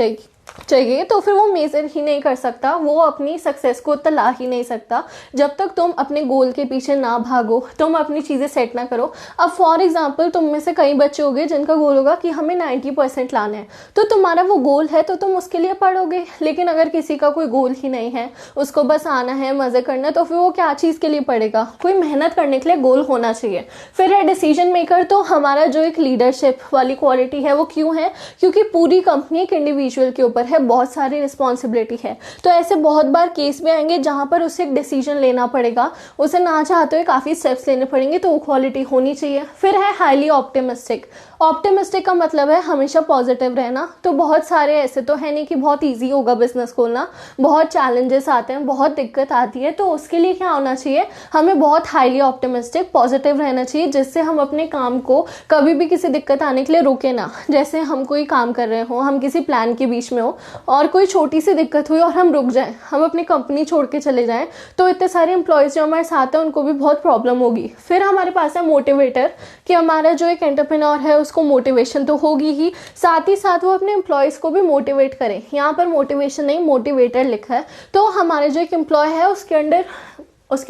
चाहिए, तो फिर वो मेजर ही नहीं कर सकता, वो अपनी सक्सेस को तला ही नहीं सकता जब तक तुम अपने गोल के पीछे ना भागो, तुम अपनी चीज़ें सेट ना करो। अब फॉर एग्जांपल तुम में से कई बच्चे होंगे जिनका गोल होगा कि हमें 90% लाना है, तो तुम्हारा वो गोल है तो तुम उसके लिए पढ़ोगे। लेकिन अगर किसी का कोई गोल ही नहीं है, उसको बस आना है, मज़े करना है, तो फिर वो क्या चीज़ के लिए पढ़ेगा? कोई मेहनत करने के लिए गोल होना चाहिए। फिर है डिसीजन मेकर। तो हमारा जो एक लीडरशिप वाली क्वालिटी है वो क्यों है? क्योंकि पूरी कंपनी एक इंडिविजुअल के ऊपर है, बहुत सारी रिस्पॉन्सिबिलिटी है। तो ऐसे बहुत बार केस भी आएंगे जहां पर उसे एक डिसीजन लेना पड़ेगा, उसे ना चाहते हुए काफ़ी स्टेप्स लेने पड़ेंगे, तो वो क्वालिटी होनी चाहिए। फिर है हाईली ऑप्टिमिस्टिक। ऑप्टिमिस्टिक का मतलब है हमेशा पॉजिटिव रहना। तो बहुत सारे ऐसे तो है नहीं कि बहुत ईजी होगा बिजनेस खोलना, बहुत चैलेंजेस आते हैं, बहुत दिक्कत आती है। तो उसके लिए क्या होना चाहिए, हमें बहुत हाईली ऑप्टिमिस्टिक पॉजिटिव रहना चाहिए, जिससे हम अपने काम को कभी भी किसी दिक्कत आने के लिए रुके ना। जैसे हम कोई काम कर रहे हो, हम किसी प्लान के बीच में हो और कोई छोटी सी दिक्कत हुई और हम रुक जाएं, हम अपनी कंपनी छोड़ के चले जाएं, तो इतने सारे एम्प्लॉयज़ जो हमारे साथ हैं उनको भी बहुत प्रॉब्लम होगी। फिर हमारे पास है मोटिवेटर, कि हमारा जो एक एंटरप्रेन्योर है उसको मोटिवेशन तो होगी ही, साथ ही साथ वो अपने एम्प्लॉयज़ को भी मोटिवेट करें। यहाँ पर मोटिवेशन नहीं, मोटिवेटर लिखा है। तो हमारे जो एक एम्प्लॉय है उसके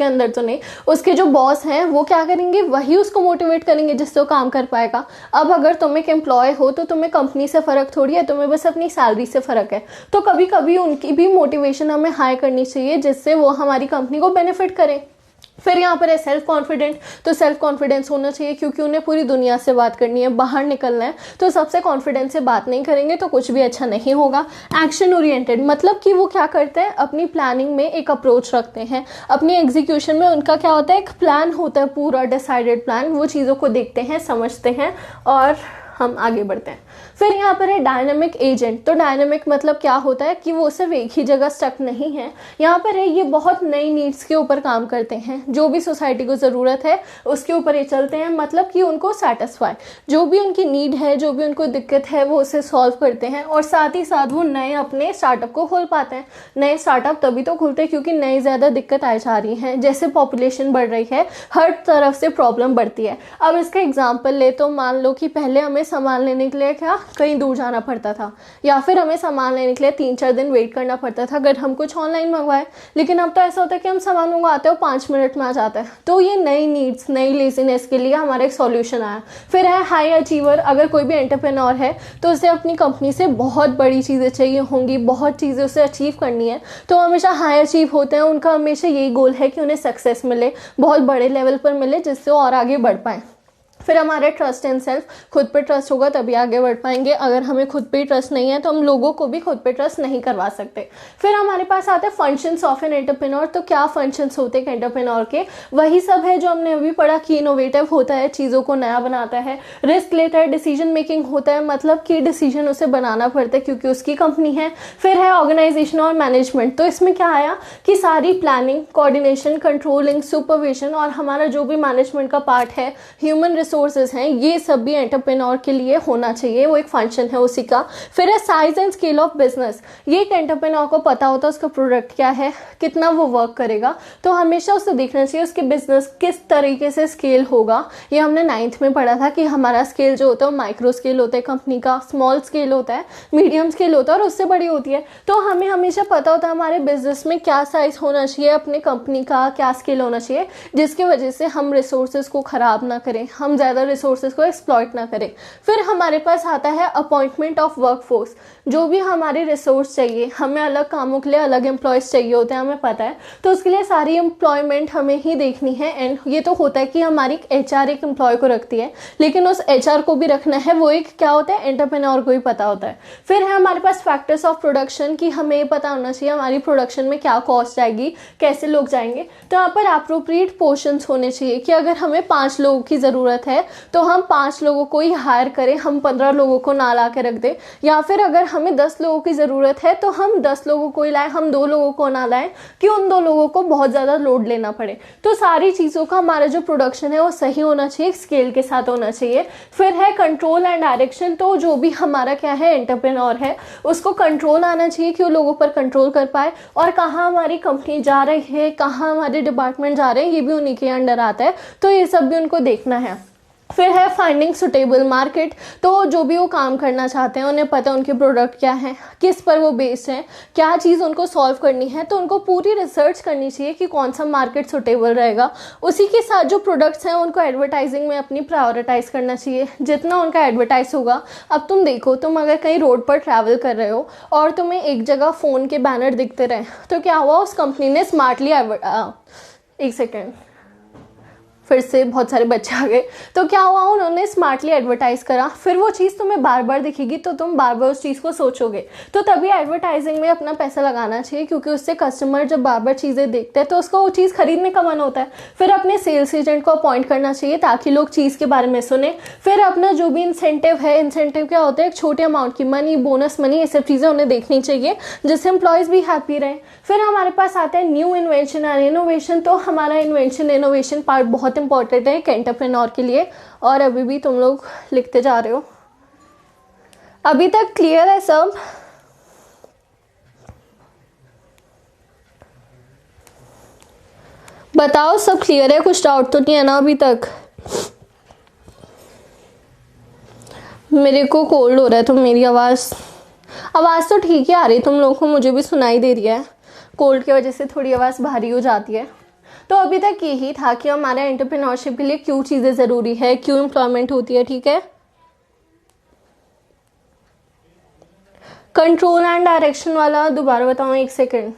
अंदर तो नहीं, उसके जो बॉस हैं वो क्या करेंगे, वही उसको मोटिवेट करेंगे जिससे वो काम कर पाएगा। अब अगर तुम एक एम्प्लॉय हो तो तुम्हें कंपनी से फ़र्क थोड़ी है, तुम्हें बस अपनी सैलरी से फ़र्क है। तो कभी कभी उनकी भी मोटिवेशन हमें हाई करनी चाहिए, जिससे वो हमारी कंपनी को बेनिफिट करें। फिर यहाँ पर है सेल्फ कॉन्फिडेंट। तो सेल्फ कॉन्फिडेंस होना चाहिए, क्योंकि उन्हें पूरी दुनिया से बात करनी है, बाहर निकलना है। तो सबसे कॉन्फिडेंस से बात नहीं करेंगे तो कुछ भी अच्छा नहीं होगा। एक्शन ओरिएंटेड, मतलब कि वो क्या करते हैं, अपनी प्लानिंग में एक अप्रोच रखते हैं, अपनी एग्जीक्यूशन में उनका क्या होता है, एक प्लान होता है, पूरा डिसाइडेड प्लान। वो चीज़ों को देखते हैं, समझते हैं और हम आगे बढ़ते हैं। फिर यहाँ पर है डायनामिक एजेंट। तो डायनामिक मतलब क्या होता है कि वो सिर्फ एक ही जगह स्टक नहीं है। यहाँ पर है ये बहुत नई नीड्स के ऊपर काम करते हैं, जो भी सोसाइटी को ज़रूरत है उसके ऊपर ये चलते हैं। मतलब कि उनको सेटिस्फाई, जो भी उनकी नीड है, जो भी उनको दिक्कत है, वो उसे सॉल्व करते हैं। और साथ ही साथ वो नए अपने स्टार्टअप को खोल पाते हैं। नए स्टार्टअप तभी तो खुलते हैं क्योंकि नई ज़्यादा दिक्कत आई जा रही हैं। जैसे पॉपुलेशन बढ़ रही है, हर तरफ से प्रॉब्लम बढ़ती है। अब इसका एग्जाम्पल ले तो मान लो कि पहले हमें सामान लेने के लिए क्या कहीं दूर जाना पड़ता था, या फिर हमें सामान लेने के लिए 3-4 दिन वेट करना पड़ता था अगर हम कुछ ऑनलाइन मंगवाए। लेकिन अब तो ऐसा होता है कि हम सामान मंगवाते हो 5 मिनट में आ जाता है। तो ये नई नीड्स, नई लेजीनेस के लिए हमारा एक सॉल्यूशन आया। फिर है हाई अचीवर। अगर कोई भी एंटरप्रेन्योर है तो उसे अपनी कंपनी से बहुत बड़ी चीज़ें चाहिए होंगी, बहुत चीज़ें उसे अचीव करनी है, तो हमेशा हाई अचीव होते हैं। उनका हमेशा यही गोल है कि उन्हें सक्सेस मिले, बहुत बड़े लेवल पर मिले, जिससे वो और आगे बढ़ पाएँ। फिर हमारे ट्रस्ट इन सेल्फ, खुद पे ट्रस्ट होगा तभी आगे बढ़ पाएंगे। अगर हमें खुद पे ट्रस्ट नहीं है तो हम लोगों को भी खुद पे ट्रस्ट नहीं करवा सकते। फिर हमारे पास आते हैं फंक्शंस ऑफ एन एंटरप्रेन्योर। तो क्या फंक्शंस होते हैं एंटरप्रेन्योर के? वही सब है जो हमने अभी पढ़ा कि इनोवेटिव होता है, चीज़ों को नया बनाता है, रिस्क लेता है, डिसीजन मेकिंग होता है, मतलब कि डिसीजन उसे बनाना पड़ता है क्योंकि उसकी कंपनी है। फिर है ऑर्गेनाइजेशन और मैनेजमेंट। तो इसमें क्या आया कि सारी प्लानिंग, कोऑर्डिनेशन, कंट्रोलिंग, सुपरविजन और हमारा जो भी मैनेजमेंट का पार्ट है, ह्यूमन रिसोर्सेज हैं, ये सब भी एंटरप्रेन्योर के लिए होना चाहिए, वो एक फंक्शन है उसी का। फिर है size and scale of business. ये एक एंटरप्रेन्योर को पता होता है उसका प्रोडक्ट क्या है, कितना वो वर्क करेगा, तो हमेशा उसे देखना चाहिए उसके बिजनेस किस तरीके से स्केल होगा। ये हमने 9th में पढ़ा था कि हमारा स्केल जो होता है वो माइक्रो स्केल होता है कंपनी का, स्मॉल स्केल होता है, मीडियम स्केल होता है और उससे बड़ी होती है। तो हमें हमेशा पता होता है हमारे बिजनेस में क्या साइज होना चाहिए, अपने कंपनी का क्या स्केल होना चाहिए, जिसकी वजह से हम रिसोर्सेज को खराब ना करें, हम ज़्यादा रिसोर्सेज को एक्सप्लॉइट ना करें। फिर हमारे पास आता है अपॉइंटमेंट ऑफ वर्कफोर्स। जो भी हमारे रिसोर्स चाहिए, हमें अलग कामों के लिए अलग एम्प्लॉयज़ चाहिए होते हैं, हमें पता है, तो उसके लिए सारी एम्प्लॉयमेंट हमें ही देखनी है। एंड ये तो होता है कि हमारी HR एक एम्प्लॉय को रखती है, लेकिन उस HR को भी रखना है, वो एक क्या होता है, एंटरप्रेन्योर को ही पता होता है। फिर है हमारे पास फैक्टर्स ऑफ प्रोडक्शन कि हमें ये पता होना चाहिए हमारी प्रोडक्शन में क्या कॉस्ट आएगी, कैसे लोग जाएंगे। तो यहाँ पर अप्रोप्रिएट पोर्शंस होने चाहिए कि अगर हमें 5 लोगों की ज़रूरत है तो हम 5 लोगों को ही हायर करें, हम 15 लोगों को ना ला के रख दें। या फिर अगर हमें 10 लोगों की ज़रूरत है तो हम 10 लोगों को ही लाएं, हम 2 लोगों को ना लाएं कि उन 2 लोगों को बहुत ज़्यादा लोड लेना पड़े। तो सारी चीज़ों का हमारा जो प्रोडक्शन है वो सही होना चाहिए, स्केल के साथ होना चाहिए। फिर है कंट्रोल एंड डायरेक्शन। तो जो भी हमारा क्या है, एंटरप्रेन्योर है, उसको कंट्रोल आना चाहिए कि वो लोगों पर कंट्रोल कर पाए, और कहाँ हमारी कंपनी जा रही है, कहाँ हमारे डिपार्टमेंट जा रहे हैं, ये भी उन्हीं के अंडर आता है। तो ये सब भी उनको देखना है। फिर है फाइंडिंग सुटेबल मार्केट। तो जो भी वो काम करना चाहते हैं उन्हें पता है उनके प्रोडक्ट क्या है, किस पर वो बेस्ड है, क्या चीज़ उनको सॉल्व करनी है, तो उनको पूरी रिसर्च करनी चाहिए कि कौन सा मार्केट सुटेबल रहेगा। उसी के साथ जो प्रोडक्ट्स हैं उनको एडवर्टाइजिंग में अपनी प्रायोरिटाइज करना चाहिए, जितना उनका एडवर्टाइज होगा। अब तुम देखो, तुम अगर कहीं रोड पर ट्रैवल कर रहे हो और तुम्हें एक जगह फ़ोन के बैनर दिखते रहे, तो क्या हुआ, उस कंपनी ने स्मार्टली एक सेकेंड, फिर से बहुत सारे बच्चे आ गए। तो क्या हुआ, उन्होंने स्मार्टली एडवर्टाइज करा। फिर वो चीज़ तुम्हें बार बार दिखेगी तो तुम बार बार उस चीज़ को सोचोगे। तो तभी एडवर्टाइजिंग में अपना पैसा लगाना चाहिए, क्योंकि उससे कस्टमर जब बार बार चीज़ें देखते हैं तो उसको वो चीज़ खरीदने का मन होता है। फिर अपने सेल्स एजेंट को अपॉइंट करना चाहिए ताकि लोग चीज़ के बारे में सुने। फिर अपना जो भी इंसेंटिव है, इंसेंटिव क्या होता है, एक छोटे अमाउंट की मनी, बोनस मनी, ये सब चीज़ें उन्हें देखनी चाहिए जिससे एम्प्लॉयज़ भी हैप्पी रहें। फिर हमारे पास आता है न्यू इन्वेंशन एंड इनोवेशन। तो हमारा इन्वेंशन इनोवेशन पार्ट बहुत इंपॉर्टेंट है एक एंटरप्रेन्योर के लिए, और अभी भी तुम लोग लिखते जा रहे हो। अभी तक क्लियर है सब? बताओ सब क्लियर है, कुछ डाउट तो नहीं है ना अभी तक? मेरे को कोल्ड हो रहा है तो मेरी आवाज़ तो ठीक ही आ रही है तुम लोगों को, मुझे भी सुनाई दे रही है। कोल्ड की वजह से थोड़ी आवाज़ भारी हो जाती है। तो अभी तक यही था कि हमारे एंटरप्रेन्योरशिप के लिए क्यों चीज़ें ज़रूरी है, क्यों एम्प्लॉयमेंट होती है, ठीक है। कंट्रोल एंड डायरेक्शन वाला दोबारा बताऊँ, एक सेकेंड।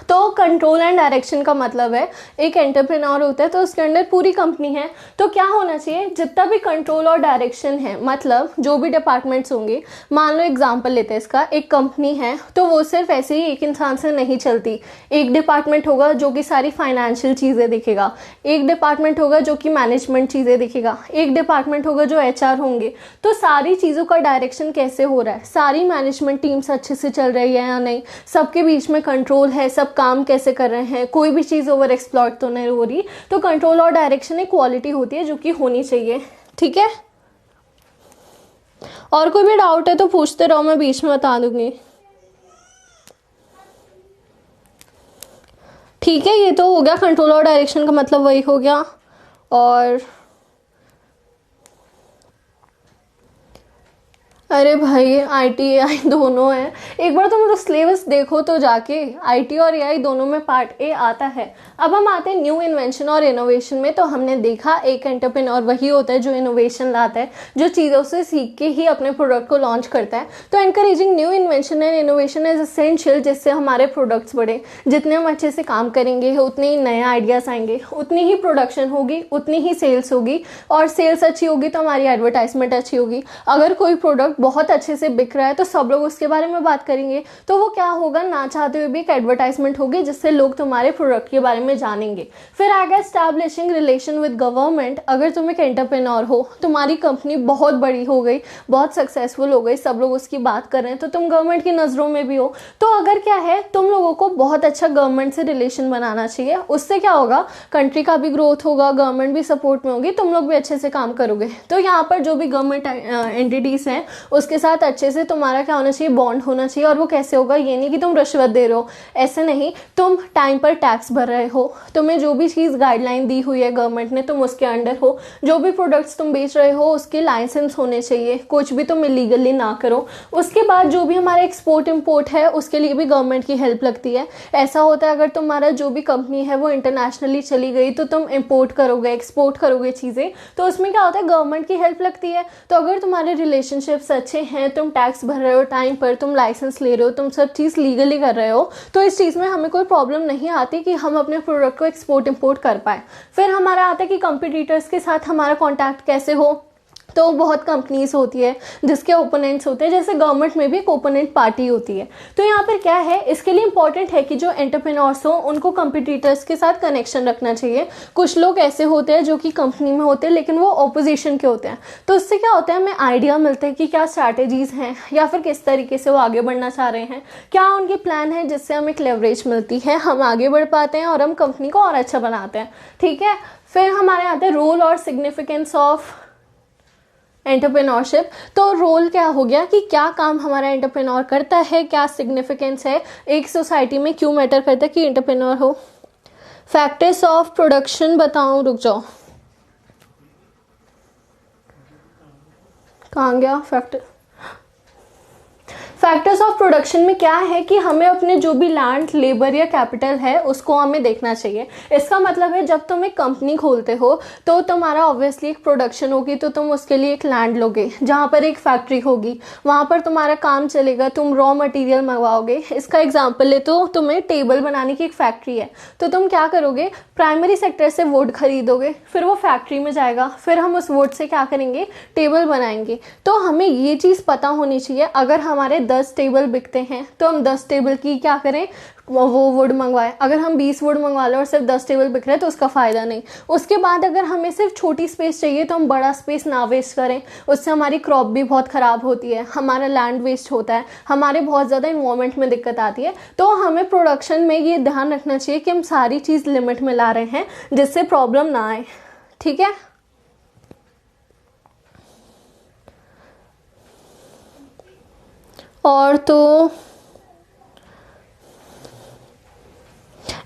तो कंट्रोल एंड डायरेक्शन का मतलब है एक एंटरप्रेन्योर होता है तो उसके अंदर पूरी कंपनी है, तो क्या होना चाहिए, जितना भी कंट्रोल और डायरेक्शन है, मतलब जो भी डिपार्टमेंट्स होंगे, मान लो एग्जांपल लेते हैं इसका, एक कंपनी है तो वो सिर्फ ऐसे ही एक इंसान से नहीं चलती। एक डिपार्टमेंट होगा जो कि सारी फाइनेंशियल चीज़ें देखेगा, एक डिपार्टमेंट होगा जो कि मैनेजमेंट चीज़ें देखेगा, एक डिपार्टमेंट होगा जो HR होंगे। तो सारी चीज़ों का डायरेक्शन कैसे हो रहा है, सारी मैनेजमेंट टीम्स अच्छे से चल रही है या नहीं, सबके बीच में कंट्रोल है, सब काम कैसे कर रहे हैं, कोई भी चीज़ ओवर एक्सप्लॉइट तो नहीं हो रही। तो कंट्रोल और डायरेक्शन एक क्वालिटी होती है जो कि होनी चाहिए, ठीक है। और कोई भी डाउट है तो पूछते रहो, मैं बीच में बता दूंगी, ठीक है। ये तो हो गया, कंट्रोल और डायरेक्शन का मतलब वही हो गया। और अरे भाई आईटी एआई दोनों है। एक बार तुम लोग सिलेबस देखो तो जाके, आईटी और एआई दोनों में पार्ट ए आता है। अब हम आते हैं न्यू इन्वेंशन और इनोवेशन में। तो हमने देखा एक एंटरप्रेन्योर वही होता है जो इनोवेशन लाता है, जो चीज़ों से सीख के ही अपने प्रोडक्ट को लॉन्च करता है। तो encouraging new invention and innovation is essential, जिससे हमारे प्रोडक्ट्स बढ़े। जितने हम अच्छे से काम करेंगे उतने ही नए आइडियाज़ आएंगे, उतनी ही प्रोडक्शन होगी, उतनी ही सेल्स होगी, और सेल्स अच्छी होगी तो हमारी एडवर्टाइजमेंट अच्छी होगी। अगर कोई प्रोडक्ट बहुत अच्छे से बिक रहा है तो सब लोग उसके बारे में बात करेंगे, तो वो क्या होगा, ना चाहते हुए भी एक एडवर्टाइजमेंट होगी जिससे लोग तुम्हारे प्रोडक्ट के बारे में जानेंगे। फिर आगे एस्टैब्लिशिंग रिलेशन विद गवर्नमेंट। अगर तुम एक एंटरप्रेन्योर हो, तुम्हारी कंपनी बहुत बड़ी हो गई, बहुत सक्सेसफुल हो गई, सब लोग उसकी बात कर रहे हैं, तो तुम गवर्नमेंट की नज़रों में भी हो। तो अगर क्या है, तुम लोगों को बहुत अच्छा गवर्नमेंट से रिलेशन बनाना चाहिए। उससे क्या होगा, कंट्री का भी ग्रोथ होगा, गवर्नमेंट भी सपोर्ट में होगी, तुम लोग भी अच्छे से काम करोगे। तो यहाँ पर जो भी गवर्नमेंट एंटिटीज़ हैं उसके साथ अच्छे से तुम्हारा क्या होना चाहिए, बॉन्ड होना चाहिए। और वो कैसे होगा, ये नहीं कि तुम रिश्वत दे रहे हो, ऐसे नहीं, तुम टाइम पर टैक्स भर रहे हो, तुम्हें जो भी चीज़ गाइडलाइन दी हुई है गवर्नमेंट ने तुम उसके अंडर हो, जो भी प्रोडक्ट्स तुम बेच रहे हो उसके लाइसेंस होने चाहिए, कुछ भी तुम इलीगली ना करो। उसके बाद जो भी हमारा एक्सपोर्ट इम्पोर्ट है उसके लिए भी गवर्नमेंट की हेल्प लगती है। ऐसा होता है अगर तुम्हारा जो भी कंपनी है वो इंटरनेशनली चली गई तो तुम इम्पोर्ट करोगे, एक्सपोर्ट करोगे चीज़ें, तो उसमें क्या होता है, गवर्नमेंट की हेल्प लगती है। तो अगर तुम्हारे रिलेशनशिप्स अच्छे हैं, तुम टैक्स भर रहे हो टाइम पर, तुम लाइसेंस ले रहे हो, तुम सब चीज़ लीगली कर रहे हो, तो इस चीज़ में हमें कोई प्रॉब्लम नहीं आती कि हम अपने प्रोडक्ट को एक्सपोर्ट इंपोर्ट कर पाए। फिर हमारा आता है कि कंपटीटर्स के साथ हमारा कॉन्टैक्ट कैसे हो। तो बहुत कंपनीज होती है जिसके ओपोनेंट्स होते हैं, जैसे गवर्नमेंट में भी एक ओपोनेंट पार्टी होती है। तो यहाँ पर क्या है, इसके लिए इंपॉर्टेंट है कि जो एंटरप्रेन्योर्स हो उनको कंपटीटर्स के साथ कनेक्शन रखना चाहिए। कुछ लोग ऐसे होते हैं जो कि कंपनी में होते हैं लेकिन वो ऑपोजिशन के होते हैं, तो इससे क्या होता है, हमें आइडिया मिलता है कि क्या स्ट्रैटेजीज हैं या फिर किस तरीके से वो आगे बढ़ना चाह रहे हैं, क्या उनकी प्लान है, जिससे हमें एक लेवरेज मिलती है, हम आगे बढ़ पाते हैं और हम कंपनी को और अच्छा बनाते हैं। ठीक है, फिर हमारे आते हैं रोल और सिग्निफिकेंस ऑफ एंटरप्रेन्योरशिप। तो रोल क्या हो गया कि क्या काम हमारा एंटरप्रेन्योर करता है, क्या सिग्निफिकेंस है, एक सोसाइटी में क्यों मैटर करता है कि एंटरप्रेन्योर हो। फैक्टर्स ऑफ प्रोडक्शन बताऊं, रुक जाओ, कहाँ गया फैक्टर्स ऑफ प्रोडक्शन में क्या है कि हमें अपने जो भी लैंड, लेबर या कैपिटल है उसको हमें देखना चाहिए। इसका मतलब है जब तुम एक कंपनी खोलते हो तो तुम्हारा ऑब्वियसली एक प्रोडक्शन होगी, तो तुम उसके लिए एक लैंड लोगे जहाँ पर एक फैक्ट्री होगी, वहाँ पर तुम्हारा काम चलेगा, तुम रॉ मटेरियल मंगवाओगे। इसका एग्जाम्पल ले तो तुम्हें टेबल बनाने की एक फैक्ट्री है, तो तुम क्या करोगे, प्राइमरी सेक्टर से वुड खरीदोगे, फिर वो फैक्ट्री में जाएगा, फिर हम उस वुड से क्या करेंगे, टेबल बनाएंगे। तो हमें ये चीज़ पता होनी चाहिए, अगर हमारे 10 टेबल बिकते हैं तो हम 10 टेबल की क्या करें, वो वुड मंगवाएं। अगर हम 20 वुड मंगवा लें और सिर्फ 10 टेबल बिक रहे हैं तो उसका फ़ायदा नहीं। उसके बाद अगर हमें सिर्फ छोटी स्पेस चाहिए तो हम बड़ा स्पेस ना वेस्ट करें, उससे हमारी क्रॉप भी बहुत ख़राब होती है, हमारा लैंड वेस्ट होता है, हमारे बहुत ज़्यादा इन्वायरमेंट में दिक्कत आती है। तो हमें प्रोडक्शन में ये ध्यान रखना चाहिए कि हम सारी चीज़ लिमिट में ला रहे हैं जिससे प्रॉब्लम ना आए। ठीक है, और तो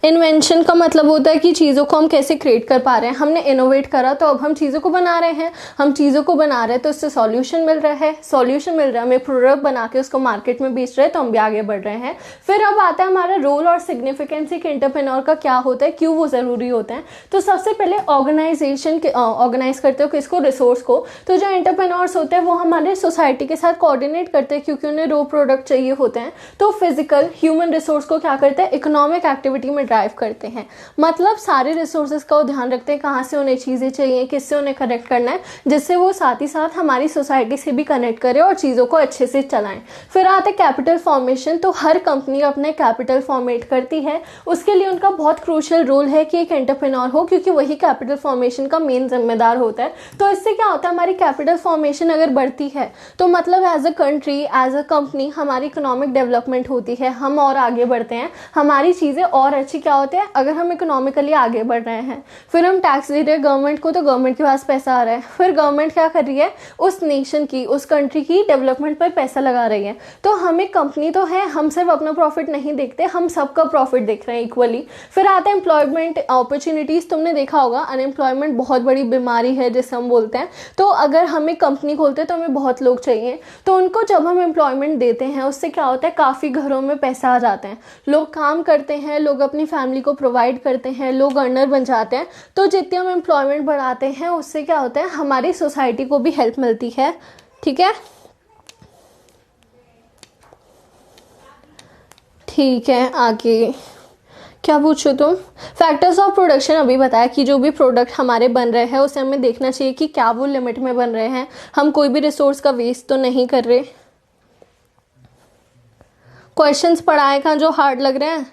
इन्वेंशन का मतलब होता है कि चीज़ों को हम कैसे क्रिएट कर पा रहे हैं। हमने इनोवेट करा तो अब हम चीज़ों को बना रहे हैं, हम चीज़ों को बना रहे हैं तो उससे सॉल्यूशन मिल रहा है, सॉल्यूशन मिल रहा है, हमें प्रोडक्ट बना के उसको मार्केट में बेच रहे हैं तो हम भी आगे बढ़ रहे हैं। फिर अब आता है हमारा रोल और सिग्निफिकेंस एक एंटरप्रेन्योर का क्या होता है, क्यों वो ज़रूरी होता है। तो सबसे पहले ऑर्गेनाइजेशन ऑर्गेनाइज करते हो किसको, रिसोर्स को। तो जो एंटरप्रेन्योर्स होते हैं वो हमारे सोसाइटी के साथ कोऑर्डिनेट करते हैं क्योंकि उन्हें रॉ प्रोडक्ट चाहिए होते हैं। तो फिजिकल ह्यूमन रिसोर्स को क्या करते हैं, इकोनॉमिक एक्टिविटी में ड्राइव करते हैं। मतलब सारे रिसोर्सेज का ध्यान रखते हैं, कहाँ से उन्हें चीज़ें चाहिए, किससे उन्हें कनेक्ट करना है, जिससे वो साथ ही साथ हमारी सोसाइटी से भी कनेक्ट करें और चीज़ों को अच्छे से चलाएं। फिर आता है कैपिटल फॉर्मेशन। तो हर कंपनी अपने कैपिटल फॉर्मेट करती है, उसके लिए उनका बहुत क्रूशियल रोल है कि एक एंटरप्रेन्योर हो क्योंकि वही कैपिटल फॉर्मेशन का मेन जिम्मेदार होता है। तो इससे क्या होता है, हमारी कैपिटल फॉर्मेशन अगर बढ़ती है तो मतलब as a country, as a company हमारी इकोनॉमिक डेवलपमेंट होती है, हम और आगे बढ़ते हैं, हमारी चीज़ें और अच्छी पॉलिसी क्या होते हैं, अगर हम इकोनॉमिकली आगे बढ़ रहे हैं, फिर हम टैक्स दे रहे हैं गवर्नमेंट को, तो गवर्नमेंट के पास पैसा आ रहा है, फिर गवर्नमेंट क्या कर रही है, उस नेशन की, उस कंट्री की डेवलपमेंट पर पैसा लगा रही है। तो हम एक कंपनी तो है, हम सिर्फ अपना प्रॉफिट नहीं देखते, हम सबका प्रॉफिट देख रहे हैं इक्वली। फिर आता है एम्प्लॉयमेंट अपॉर्चुनिटीज़। तुमने देखा होगा अनएम्प्लॉयमेंट बहुत बड़ी बीमारी है जिसे हम बोलते हैं। तो अगर हम एक कंपनी खोलते हैं तो हमें बहुत लोग चाहिए, तो उनको जब हम एम्प्लॉयमेंट देते हैं उससे क्या होता है, काफ़ी घरों में पैसा आ जाते हैं, लोग काम करते हैं, लोग अपनी फैमिली को प्रोवाइड करते हैं, लोग अर्नर बन जाते हैं। तो जितने हम एम्प्लॉयमेंट बढ़ाते हैं उससे क्या होता है, हमारी सोसाइटी को भी हेल्प मिलती है। ठीक है, ठीक है, आगे क्या पूछो तुम। फैक्टर्स ऑफ प्रोडक्शन अभी बताया कि जो भी प्रोडक्ट हमारे बन रहे हैं उसे हमें देखना चाहिए कि क्या वो लिमिट में बन रहे हैं, हम कोई भी रिसोर्स का वेस्ट तो नहीं कर रहे। क्वेश्चंस पढ़ाए कहाँ जो हार्ड लग रहे हैं।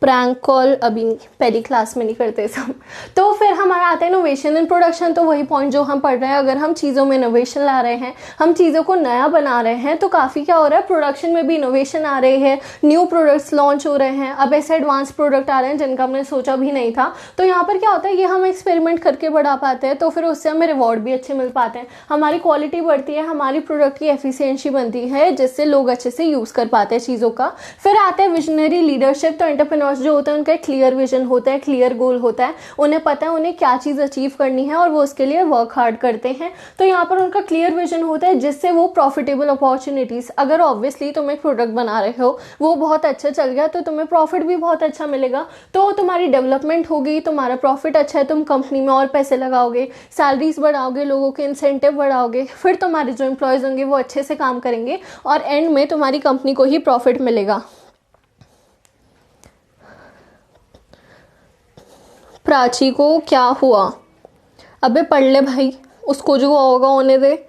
प्रैंक कॉल अभी पहली क्लास में नहीं करते सब। तो फिर हमारा आता है इनोवेशन इन प्रोडक्शन। तो वही पॉइंट जो हम पढ़ रहे हैं, अगर हम चीज़ों में इनोवेशन ला रहे हैं, हम चीज़ों को नया बना रहे हैं, तो काफ़ी क्या हो रहा है, प्रोडक्शन में भी इनोवेशन आ रही है, न्यू प्रोडक्ट्स लॉन्च हो रहे हैं। अब ऐसे एडवांस प्रोडक्ट आ रहे हैं जिनका हमने सोचा भी नहीं था। तो यहाँ पर क्या होता है, ये हम एक्सपेरिमेंट करके बढ़ा पाते हैं, तो फिर उससे हमें रिवॉर्ड भी अच्छे मिल पाते हैं, हमारी क्वालिटी बढ़ती है, हमारी प्रोडक्ट की एफिशिएंसी बनती है, जिससे लोग अच्छे से यूज़ कर पाते हैं चीज़ों का। फिर आता है विजनरी लीडरशिप। तो एंटरप्रेन्योर्स जो होते हैं उनका एक क्लियर विजन होता है, क्लियर गोल होता है, उन्हें पता है उन्हें क्या चीज़ अचीव करनी है और वो उसके लिए वर्क हार्ड करते हैं। तो यहाँ पर उनका क्लियर विजन होता है जिससे वो प्रॉफिटेबल अपॉर्चुनिटीज़, अगर ऑब्वियसली तुम एक प्रोडक्ट बना रहे हो, वो बहुत अच्छा चल गया तो तुम्हें प्रॉफिट भी बहुत अच्छा मिलेगा, तो तुम्हारी डेवलपमेंट होगी, तुम्हारा प्रॉफिट अच्छा है, तुम कंपनी में और पैसे लगाओगे, सैलरीज बढ़ाओगे, लोगों के इंसेंटिव बढ़ाओगे, फिर तुम्हारे जो एम्प्लॉयज़ होंगे वो अच्छे से काम करेंगे और एंड में तुम्हारी कंपनी को ही प्रॉफिट मिलेगा। प्राची को क्या हुआ, अबे पढ़ ले भाई, उसको जो होगा होने दे।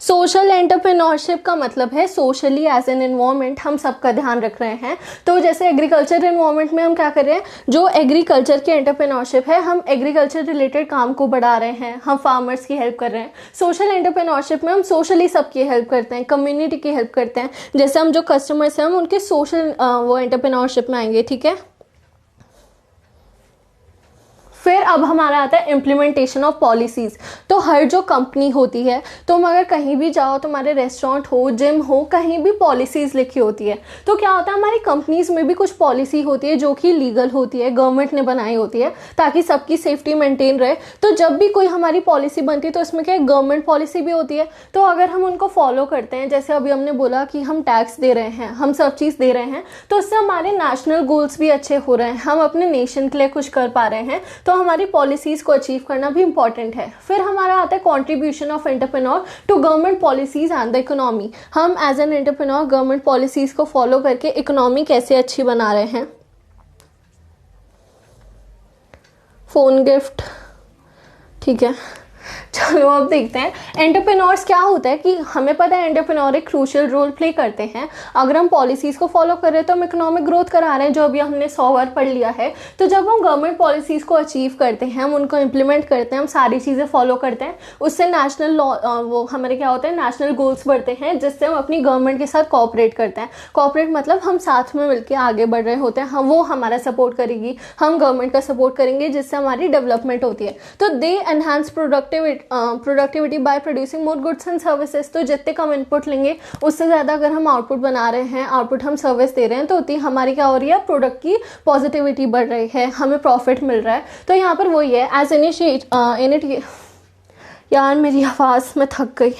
सोशल एंटरप्रेन्योरशिप का मतलब है सोशली एज एन एनवायरनमेंट हम सबका ध्यान रख रहे हैं। तो जैसे एग्रीकल्चर एनवायरनमेंट में हम क्या कर रहे हैं, जो एग्रीकल्चर की एंटरप्रेन्योरशिप है, हम एग्रीकल्चर रिलेटेड काम को बढ़ा रहे हैं, हम फार्मर्स की हेल्प कर रहे हैं। सोशल एंटरप्रेन्योरशिप में हम सोशली सबकी हेल्प करते हैं, कम्युनिटी की हेल्प करते हैं। जैसे हम जो कस्टमर्स हैं हम उनके सोशल वो एंटरप्रेन्योरशिप में आएंगे। ठीक है, फिर अब हमारा आता है इम्प्लीमेंटेशन ऑफ पॉलिसीज़। तो हर जो कंपनी होती है, तुम अगर कहीं भी जाओ, तुम्हारे रेस्टोरेंट हो, जिम हो, कहीं भी पॉलिसीज़ लिखी होती है। तो क्या होता है, हमारी कंपनीज़ में भी कुछ पॉलिसी होती है जो कि लीगल होती है, गवर्नमेंट ने बनाई होती है ताकि सबकी सेफ्टी मेंटेन रहे। तो जब भी कोई हमारी पॉलिसी बनती है तो इसमें क्या है, गवर्नमेंट पॉलिसी भी होती है। तो अगर हम उनको फॉलो करते हैं, जैसे अभी हमने बोला कि हम टैक्स दे रहे हैं, हम सब चीज़ दे रहे हैं, तो उससे हमारे नेशनल गोल्स भी अच्छे हो रहे हैं, हम अपने नेशन के लिए कुछ कर पा रहे हैं। तो हमारी पॉलिसीज को अचीव करना भी इंपॉर्टेंट है। फिर हमारा आता है contribution of entrepreneur to government policies and the economy. हम as an entrepreneur government policies को फॉलो करके इकोनॉमी कैसे अच्छी बना रहे हैं। फोन गिफ्ट, ठीक है, चलो अब देखते हैं एंटरप्रेन्योर्स क्या होता है। कि हमें पता है एंटरप्रेन्योर एक क्रूशियल रोल प्ले करते हैं। अगर हम पॉलिसीज़ को फॉलो कर रहे हैं तो हम इकोनॉमिक ग्रोथ करा रहे हैं, जो अभी हमने 100 बार पढ़ लिया है। तो जब हम गवर्नमेंट पॉलिसीज़ को अचीव करते हैं, हम उनको इम्प्लीमेंट करते हैं, हम सारी चीज़ें फॉलो करते हैं, उससे नेशनल लॉ वो हमारे क्या होते हैं, नेशनल गोल्स बढ़ते हैं, जिससे हम अपनी गवर्नमेंट के साथ कोऑपरेट करते हैं। कोऑपरेट मतलब हम साथ में मिलकर आगे बढ़ रहे होते हैं, हम वो हमारा सपोर्ट करेगी, हम गवर्नमेंट का सपोर्ट करेंगे, जिससे हमारी डेवलपमेंट होती है। तो they enhance productivity by producing more goods and services. तो जितने कम इनपुट लेंगे उससे ज़्यादा अगर हम आउटपुट बना रहे हैं, आउटपुट हम सर्विस दे रहे हैं, तो उतनी हमारी क्या हो रही है, प्रोडक्ट की पॉजिटिविटी बढ़ रही है, हमें प्रॉफिट मिल रहा है। तो यहाँ पर वही है एज इनिशिएट यार मेरी आवाज़ में थक गई।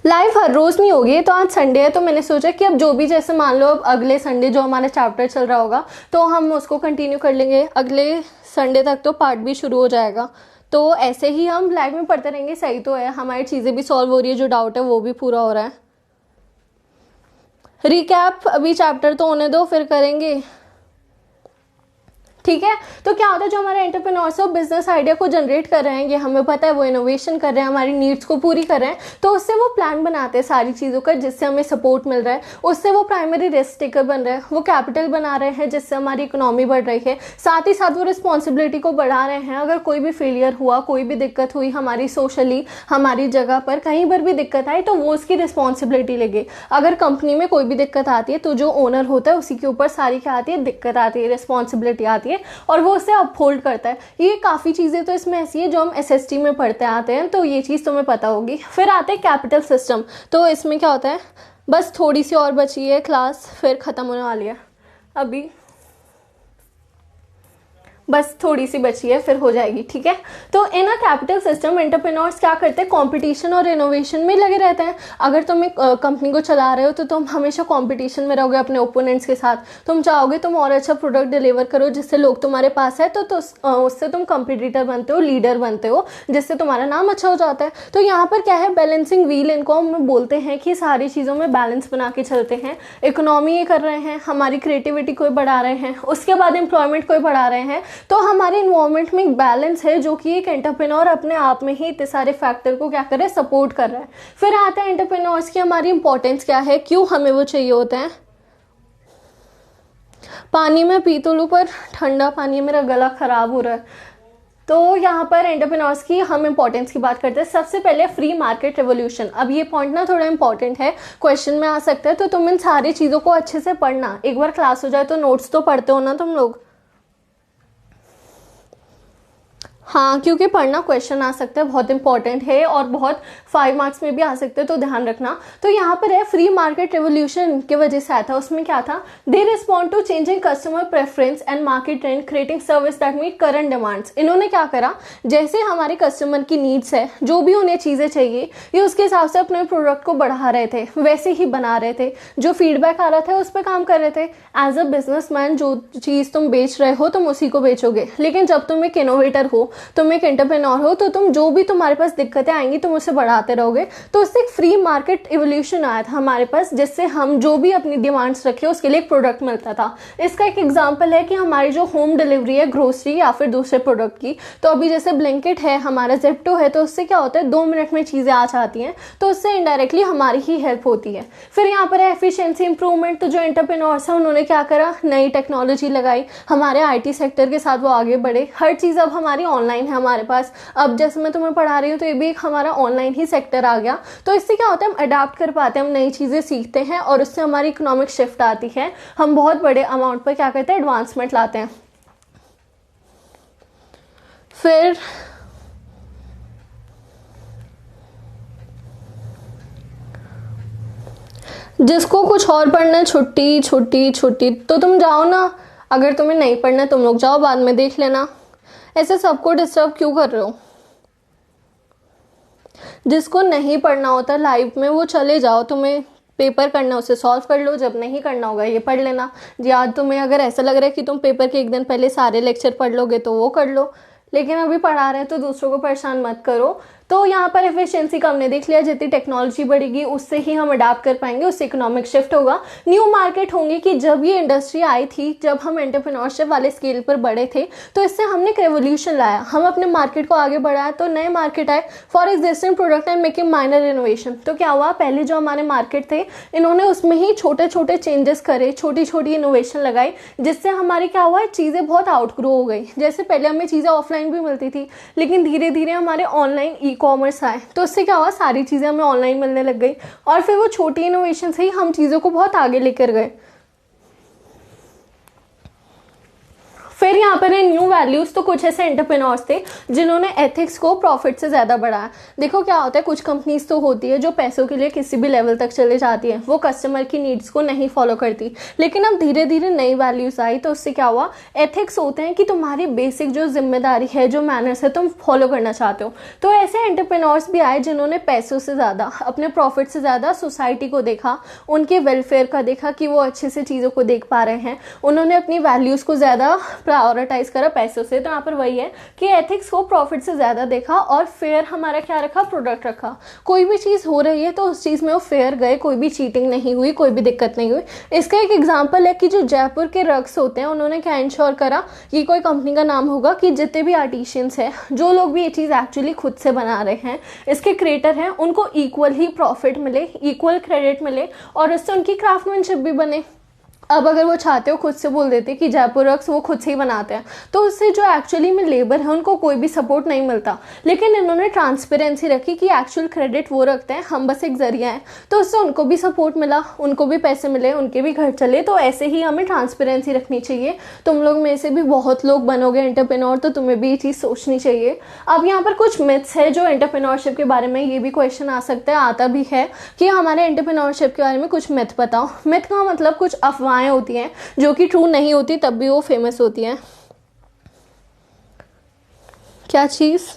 लाइव हर रोज़ नहीं होगी, तो आज संडे है, तो मैंने सोचा कि अब जो भी, जैसे मान लो अब अगले संडे जो हमारा चैप्टर चल रहा होगा तो हम उसको कंटिन्यू कर लेंगे, अगले संडे तक तो पार्ट भी शुरू हो जाएगा। तो ऐसे ही हम लाइव में पढ़ते रहेंगे। सही तो है, हमारी चीज़ें भी सॉल्व हो रही है, जो डाउट है वो भी पूरा हो रहा है। रिकैप अभी चैप्टर तो होने दो, फिर करेंगे। ठीक है। तो क्या होता है, जो हमारे एंटरप्रेन्योर्स है वो बिजनेस आइडिया को जनरेट कर रहे हैं, ये हमें पता है, वो इनोवेशन कर रहे हैं, हमारी नीड्स को पूरी कर रहे हैं, तो उससे वो प्लान बनाते हैं सारी चीज़ों का जिससे हमें सपोर्ट मिल रहा है, उससे वो प्राइमरी रिस्क टेकर बन रहे हैं, वो कैपिटल बना रहे हैं जिससे हमारी इकोनॉमी बढ़ रही है, साथ ही साथ वो रिस्पॉन्सिबिलिटी को बढ़ा रहे हैं। अगर कोई भी फेलियर हुआ, कोई भी दिक्कत हुई हमारी सोशली, हमारी जगह पर कहीं पर भी दिक्कत आई, तो वो उसकी रिस्पॉन्सिबिलिटी लेंगे। अगर कंपनी में कोई भी दिक्कत आती है तो जो ओनर होता है उसी के ऊपर सारी क्या आती है, दिक्कत आती है, रिस्पॉन्सिबिलिटी आती है, और वो उसे अपहोल्ड करता है। ये काफ़ी चीज़ें तो इसमें ऐसी है जो हम एसएसटी में पढ़ते आते हैं, तो ये चीज़ तुम्हें पता होगी। फिर आते हैं कैपिटल सिस्टम। तो इसमें क्या होता है, बस थोड़ी सी और बची है क्लास, फिर ख़त्म होने वाली है, अभी बस थोड़ी सी बची है, फिर हो जाएगी, ठीक है। तो इन अ कैपिटल सिस्टम एंटरप्रेन्योर्स क्या करते हैं, कंपटीशन और इनोवेशन में लगे रहते हैं। अगर तुम एक कंपनी को चला रहे हो तो तुम हमेशा कंपटीशन में रहोगे अपने ओपोनेंट्स के साथ। तुम चाहोगे तुम और अच्छा प्रोडक्ट डिलीवर करो जिससे लोग तुम्हारे पास है, तो उससे तुम कंपटीटर बनते हो, लीडर बनते हो, जिससे तुम्हारा नाम अच्छा हो जाता है। तो यहाँ पर क्या है, बैलेंसिंग व्हील इनको हम बोलते हैं कि सारी चीज़ों में बैलेंस बना के चलते हैं। इकोनॉमी ये कर रहे हैं, हमारी क्रिएटिविटी को बढ़ा रहे हैं, उसके बाद एम्प्लॉयमेंट को बढ़ा रहे हैं। तो हमारे इन्वायरमेंट में एक बैलेंस है जो कि एक एंटरप्रेन्योर अपने आप में ही इतने सारे फैक्टर को क्या कर रहा है, सपोर्ट कर रहा है। फिर आता है एंटरप्रेन्योर्स की हमारी इंपॉर्टेंस क्या है, क्यों हमें वो चाहिए होते हैं। पानी में पी तो लूँ पर ठंडा पानी, मेरा गला खराब हो रहा है। तो यहाँ पर एंटरप्रेन्योर्स की हम इंपॉर्टेंस की बात करते हैं। सबसे पहले फ्री मार्केट रेवोल्यूशन। अब ये पॉइंट ना थोड़ा इंपॉर्टेंट है, क्वेश्चन में आ सकता है, तो तुम इन सारी चीज़ों को अच्छे से पढ़ना। एक बार क्लास हो जाए तो नोट्स तो पढ़ते हो ना तुम लोग, हाँ, क्योंकि पढ़ना क्वेश्चन आ सकता है, बहुत इंपॉर्टेंट है और बहुत 5 मार्क्स में भी आ सकते हैं, तो ध्यान रखना। तो यहाँ पर है फ्री मार्केट रेवोल्यूशन की वजह से आया था। उसमें क्या था, they respond to changing customer preference and market trend creating service that meet current demands. इन्होंने क्या करा, जैसे हमारे कस्टमर की नीड्स है, जो भी उन्हें चीज़ें चाहिए, ये उसके हिसाब से अपने प्रोडक्ट को बढ़ा रहे थे, वैसे ही बना रहे थे। जो फीडबैक आ रहा था उस पर काम कर रहे थे। एज अ बिजनेसमैन जो चीज़ तुम बेच रहे हो तुम उसी को बेचोगे, लेकिन जब तुम एक इनोवेटर हो, तुम एक एंटरप्रेन्योर हो, तो तुम जो भी तुम्हारे पास दिक्कतें आएंगी तुम उसे बढ़ाते रहोगे। तो उससे एक फ्री मार्केट इवोल्यूशन आया था हमारे पास, जिससे हम जो भी अपनी डिमांड्स रखे उसके लिए एक प्रोडक्ट मिलता था। इसका एक एग्जांपल है कि हमारी जो होम डिलीवरी है ग्रोसरी या फिर दूसरे प्रोडक्ट की, तो अभी जैसे ब्लिंकिट है, हमारा जेप्टो है, तो उससे क्या होता है 2 मिनट में चीज़ें आ जाती हैं, तो उससे इनडायरेक्टली हमारी ही हेल्प होती है। फिर यहाँ पर है एफिशिएंसी इंप्रूवमेंट। तो जो एंटरप्रेन्योर्स है उन्होंने क्या करा, नई टेक्नोलॉजी लगाई, हमारे IT सेक्टर के साथ वो आगे बढ़े। हर चीज़ अब हमारी ऑनलाइन है हमारे पास। अब जैसे मैं तुम्हें पढ़ा रही हूँ तो ये भी एक हमारा ऑनलाइन ही सेक्टर आ गया। तो इससे क्या होता है, हम अडाप्ट कर पाते हैं, हम नई चीज़ें सीखते हैं और उससे हमारी इकोनॉमिक शिफ्ट आती है। हम बहुत बड़े अमाउंट पर क्या करते हैं, एडवांसमेंट लाते हैं। फिर जिसको कुछ और पढ़ना है, छुट्टी छुट्टी छुट्टी, तो तुम जाओ ना। अगर तुम्हें नहीं पढ़ना तुम लोग जाओ, बाद में देख लेना। ऐसे सबको डिस्टर्ब क्यों कर रहे हो। जिसको नहीं पढ़ना होता लाइफ में वो चले जाओ, तुम्हें पेपर करना उसे सॉल्व कर लो, जब नहीं करना होगा ये पढ़ लेना। या तुम्हें अगर ऐसा लग रहा है कि तुम पेपर के एक दिन पहले सारे लेक्चर पढ़ लोगे तो वो कर लो, लेकिन अभी पढ़ा रहे हैं तो दूसरों को परेशान मत करो। तो यहाँ पर एफिशिएंसी का हमने देख लिया, जितनी टेक्नोलॉजी बढ़ेगी उससे ही हम अडाप्ट कर पाएंगे, उससे इकोनॉमिक शिफ्ट होगा। न्यू मार्केट होंगी कि जब ये इंडस्ट्री आई थी, जब हम एंटरप्रेन्योरशिप वाले स्केल पर बढ़े थे, तो इससे हमने एक रेवोल्यूशन लाया, हम अपने मार्केट को आगे बढ़ाया, तो नए मार्केट आए for existing product and making minor innovation. तो क्या हुआ, पहले जो हमारे मार्केट थे इन्होंने उसमें ही छोटे छोटे चेंजेस करे, छोटी छोटी इनोवेशन लगाई, जिससे हमारी क्या हुआ, चीज़ें बहुत आउटग्रो हो गई। जैसे पहले हमें चीज़ें ऑफलाइन भी मिलती थी, लेकिन धीरे धीरे हमारे ऑनलाइन कॉमर्स आए, तो उससे क्या हुआ, सारी चीज़ें हमें ऑनलाइन मिलने लग गई, और फिर वो छोटी इनोवेशन से ही हम चीज़ों को बहुत आगे लेकर गए। फिर यहाँ पर है न्यू वैल्यूज। तो कुछ ऐसे एंटरप्रेन्योर्स थे जिन्होंने एथिक्स को प्रॉफिट से ज़्यादा बढ़ाया। देखो क्या होता है, कुछ कंपनीज तो होती है जो पैसों के लिए किसी भी लेवल तक चले जाती है, वो कस्टमर की नीड्स को नहीं फॉलो करती, लेकिन अब धीरे धीरे नई वैल्यूज आई, तो उससे क्या हुआ, एथिक्स होते हैं कि तुम्हारी बेसिक जो जिम्मेदारी है, जो मैनर्स है, तुम फॉलो करना चाहते हो। तो ऐसे एंटरप्रेन्योर्स भी आए जिन्होंने पैसों से ज़्यादा, अपने प्रॉफिट से ज़्यादा सोसाइटी को देखा, उनके वेलफेयर का देखा कि वो अच्छे से चीज़ों को देख पा रहे हैं। उन्होंने अपनी वैल्यूज़ को ज़्यादा प्रायोरिटाइज करा पैसों से। तो यहाँ पर वही है कि एथिक्स को प्रॉफिट से ज़्यादा देखा और फेयर हमारा क्या रखा, प्रोडक्ट रखा। कोई भी चीज़ हो रही है तो उस चीज़ में वो फेयर गए, कोई भी चीटिंग नहीं हुई, कोई भी दिक्कत नहीं हुई। इसका एक एग्जाम्पल है कि जो जयपुर के रग्स होते हैं उन्होंने क्या इंश्योर करा, ये कोई कंपनी का नाम होगा, कि जितने भी आर्टिशियंस हैं, जो लोग भी ये चीज़ एक्चुअली खुद से बना रहे हैं, इसके क्रिएटर हैं, उनको इक्वल ही प्रॉफिट मिले, इक्वल क्रेडिट मिले और उससे उनकी क्राफ्टमैनशिप भी बने। अब अगर वो चाहते हो खुद से बोल देते कि जयपुर रग्स वो खुद से ही बनाते हैं, तो उससे जो एक्चुअली में लेबर है उनको कोई भी सपोर्ट नहीं मिलता। लेकिन इन्होंने ट्रांसपेरेंसी रखी कि एक्चुअल क्रेडिट वो रखते हैं, हम बस एक जरिया है, तो उससे उनको भी सपोर्ट मिला, उनको भी पैसे मिले, उनके भी घर चले। तो ऐसे ही हमें ट्रांसपेरेंसी रखनी चाहिए। तुम लोग में से भी बहुत लोग बनोगे एंटरप्रेन्योर, तो तुम्हें भी ये चीज़ सोचनी चाहिए। अब यहाँ पर कुछ मिथ्स है जो एंटरप्रेन्योरशिप के बारे में, ये भी क्वेश्चन आ सकता है, आता भी है कि हमारे एंटरप्रेन्योरशिप के बारे में कुछ मिथ बताओ। मिथ का मतलब कुछ अफवाह होती हैं जो कि ट्रू नहीं होती, तब भी वो फेमस होती हैं। क्या चीज़?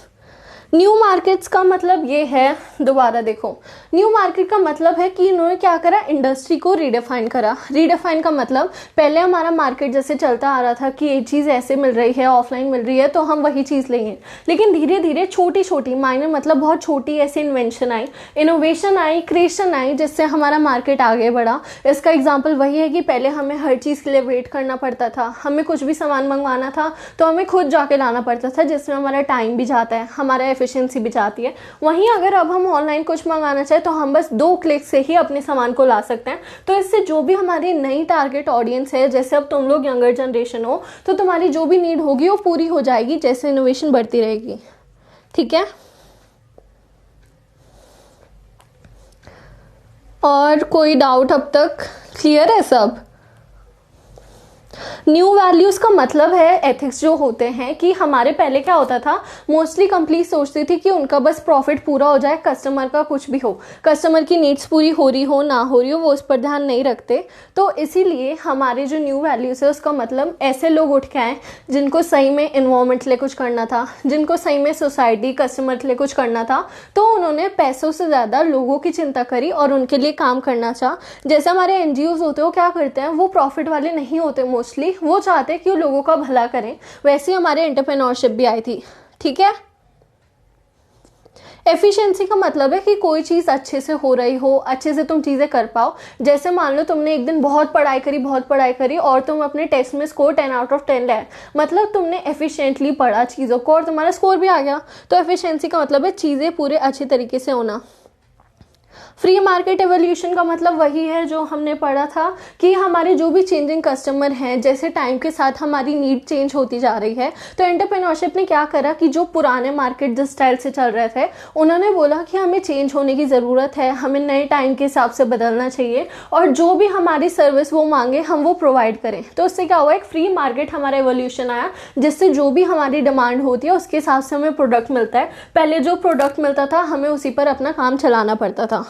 न्यू मार्केट्स का मतलब ये है, दोबारा देखो, न्यू मार्केट का मतलब है कि इन्होंने क्या करा, इंडस्ट्री को रीडिफाइन करा। रीडिफाइन का मतलब पहले हमारा मार्केट जैसे चलता आ रहा था कि ये चीज़ ऐसे मिल रही है, ऑफलाइन मिल रही है, तो हम वही चीज़ लेंगे। लेकिन धीरे धीरे छोटी छोटी, माइनर मतलब बहुत छोटी ऐसी invention I, innovation I, creation I, जिससे हमारा मार्केट आगे बढ़ा। इसका एग्जाम्पल वही है कि पहले हमें हर चीज़ के लिए वेट करना पड़ता था, हमें कुछ भी सामान मंगवाना था तो हमें खुद जाके लाना पड़ता था, जिसमें हमारा टाइम भी जाता है, हमारा एफिशिएंसी भी जाती है। वहीं अगर अब हम ऑनलाइन कुछ मंगाना चाहे तो हम बस 2 क्लिक से ही अपने सामान को ला सकते हैं। तो इससे जो भी हमारी नई टारगेट ऑडियंस है, जैसे अब तुम लोग यंगर जनरेशन हो, तो तुम्हारी जो भी नीड होगी वो पूरी हो जाएगी जैसे इनोवेशन बढ़ती रहेगी। ठीक है, और कोई डाउट अब तक क्लियर है सब? न्यू वैल्यूज़ का मतलब है एथिक्स जो होते हैं कि हमारे पहले क्या होता था, मोस्टली कंपनी सोचती थी कि उनका बस प्रॉफिट पूरा हो जाए, कस्टमर का कुछ भी हो, कस्टमर की नीड्स पूरी हो रही हो ना हो रही हो, वो उस पर ध्यान नहीं रखते। तो इसीलिए हमारे जो न्यू वैल्यूज़ है उसका मतलब ऐसे लोग उठ के आए जिनको सही में एनवायरनमेंट के लिए कुछ करना था, जिनको सही में सोसाइटी, कस्टमर के लिए कुछ करना था। तो उन्होंने पैसों से ज़्यादा लोगों की चिंता करी और उनके लिए काम करना चाहा। जैसे हमारे एनजीओज होते हैं, वो क्या करते हैं, वो प्रॉफिट वाले नहीं होते मोस्टली, वो चाहते हैं कि वो लोगों का भला करें। वैसे ही हमारे एंटरप्रेन्योरशिप भी आई थी। ठीक है, एफिशिएंसी का मतलब है कि कोई चीज़ अच्छे से हो रही हो, अच्छे से तुम चीज़ें कर पाओ। जैसे मान लो तुमने एक दिन बहुत पढ़ाई करी और तुम अपने टेस्ट में स्कोर 10 आउट ऑफ 10 लाए, मतलब तुमने एफिशिएंटली पढ़ा चीज़ों को और तुम्हारा स्कोर भी आ गया। तो एफिशिएंसी का मतलब है चीज़ें पूरे अच्छे तरीके से होना। फ्री मार्केट एवोल्यूशन का मतलब वही है जो हमने पढ़ा था कि हमारे जो भी चेंजिंग कस्टमर हैं, जैसे टाइम के साथ हमारी नीड चेंज होती जा रही है, तो एंटरप्रेन्योरशिप ने क्या करा कि जो पुराने मार्केट जिस स्टाइल से चल रहे थे, उन्होंने बोला कि हमें चेंज होने की ज़रूरत है, हमें नए टाइम के हिसाब से बदलना चाहिए और जो भी हमारी सर्विस वो मांगे हम वो प्रोवाइड करें। तो उससे क्या हुआ, एक फ्री मार्केट हमारा एवोल्यूशन आया, जिससे जो भी हमारी डिमांड होती है उसके हिसाब से हमें प्रोडक्ट मिलता है। पहले जो प्रोडक्ट मिलता था हमें उसी पर अपना काम चलाना पड़ता था।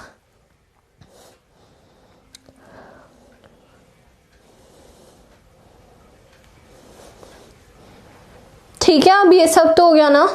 ठीक है, अब ये सब तो हो गया ना।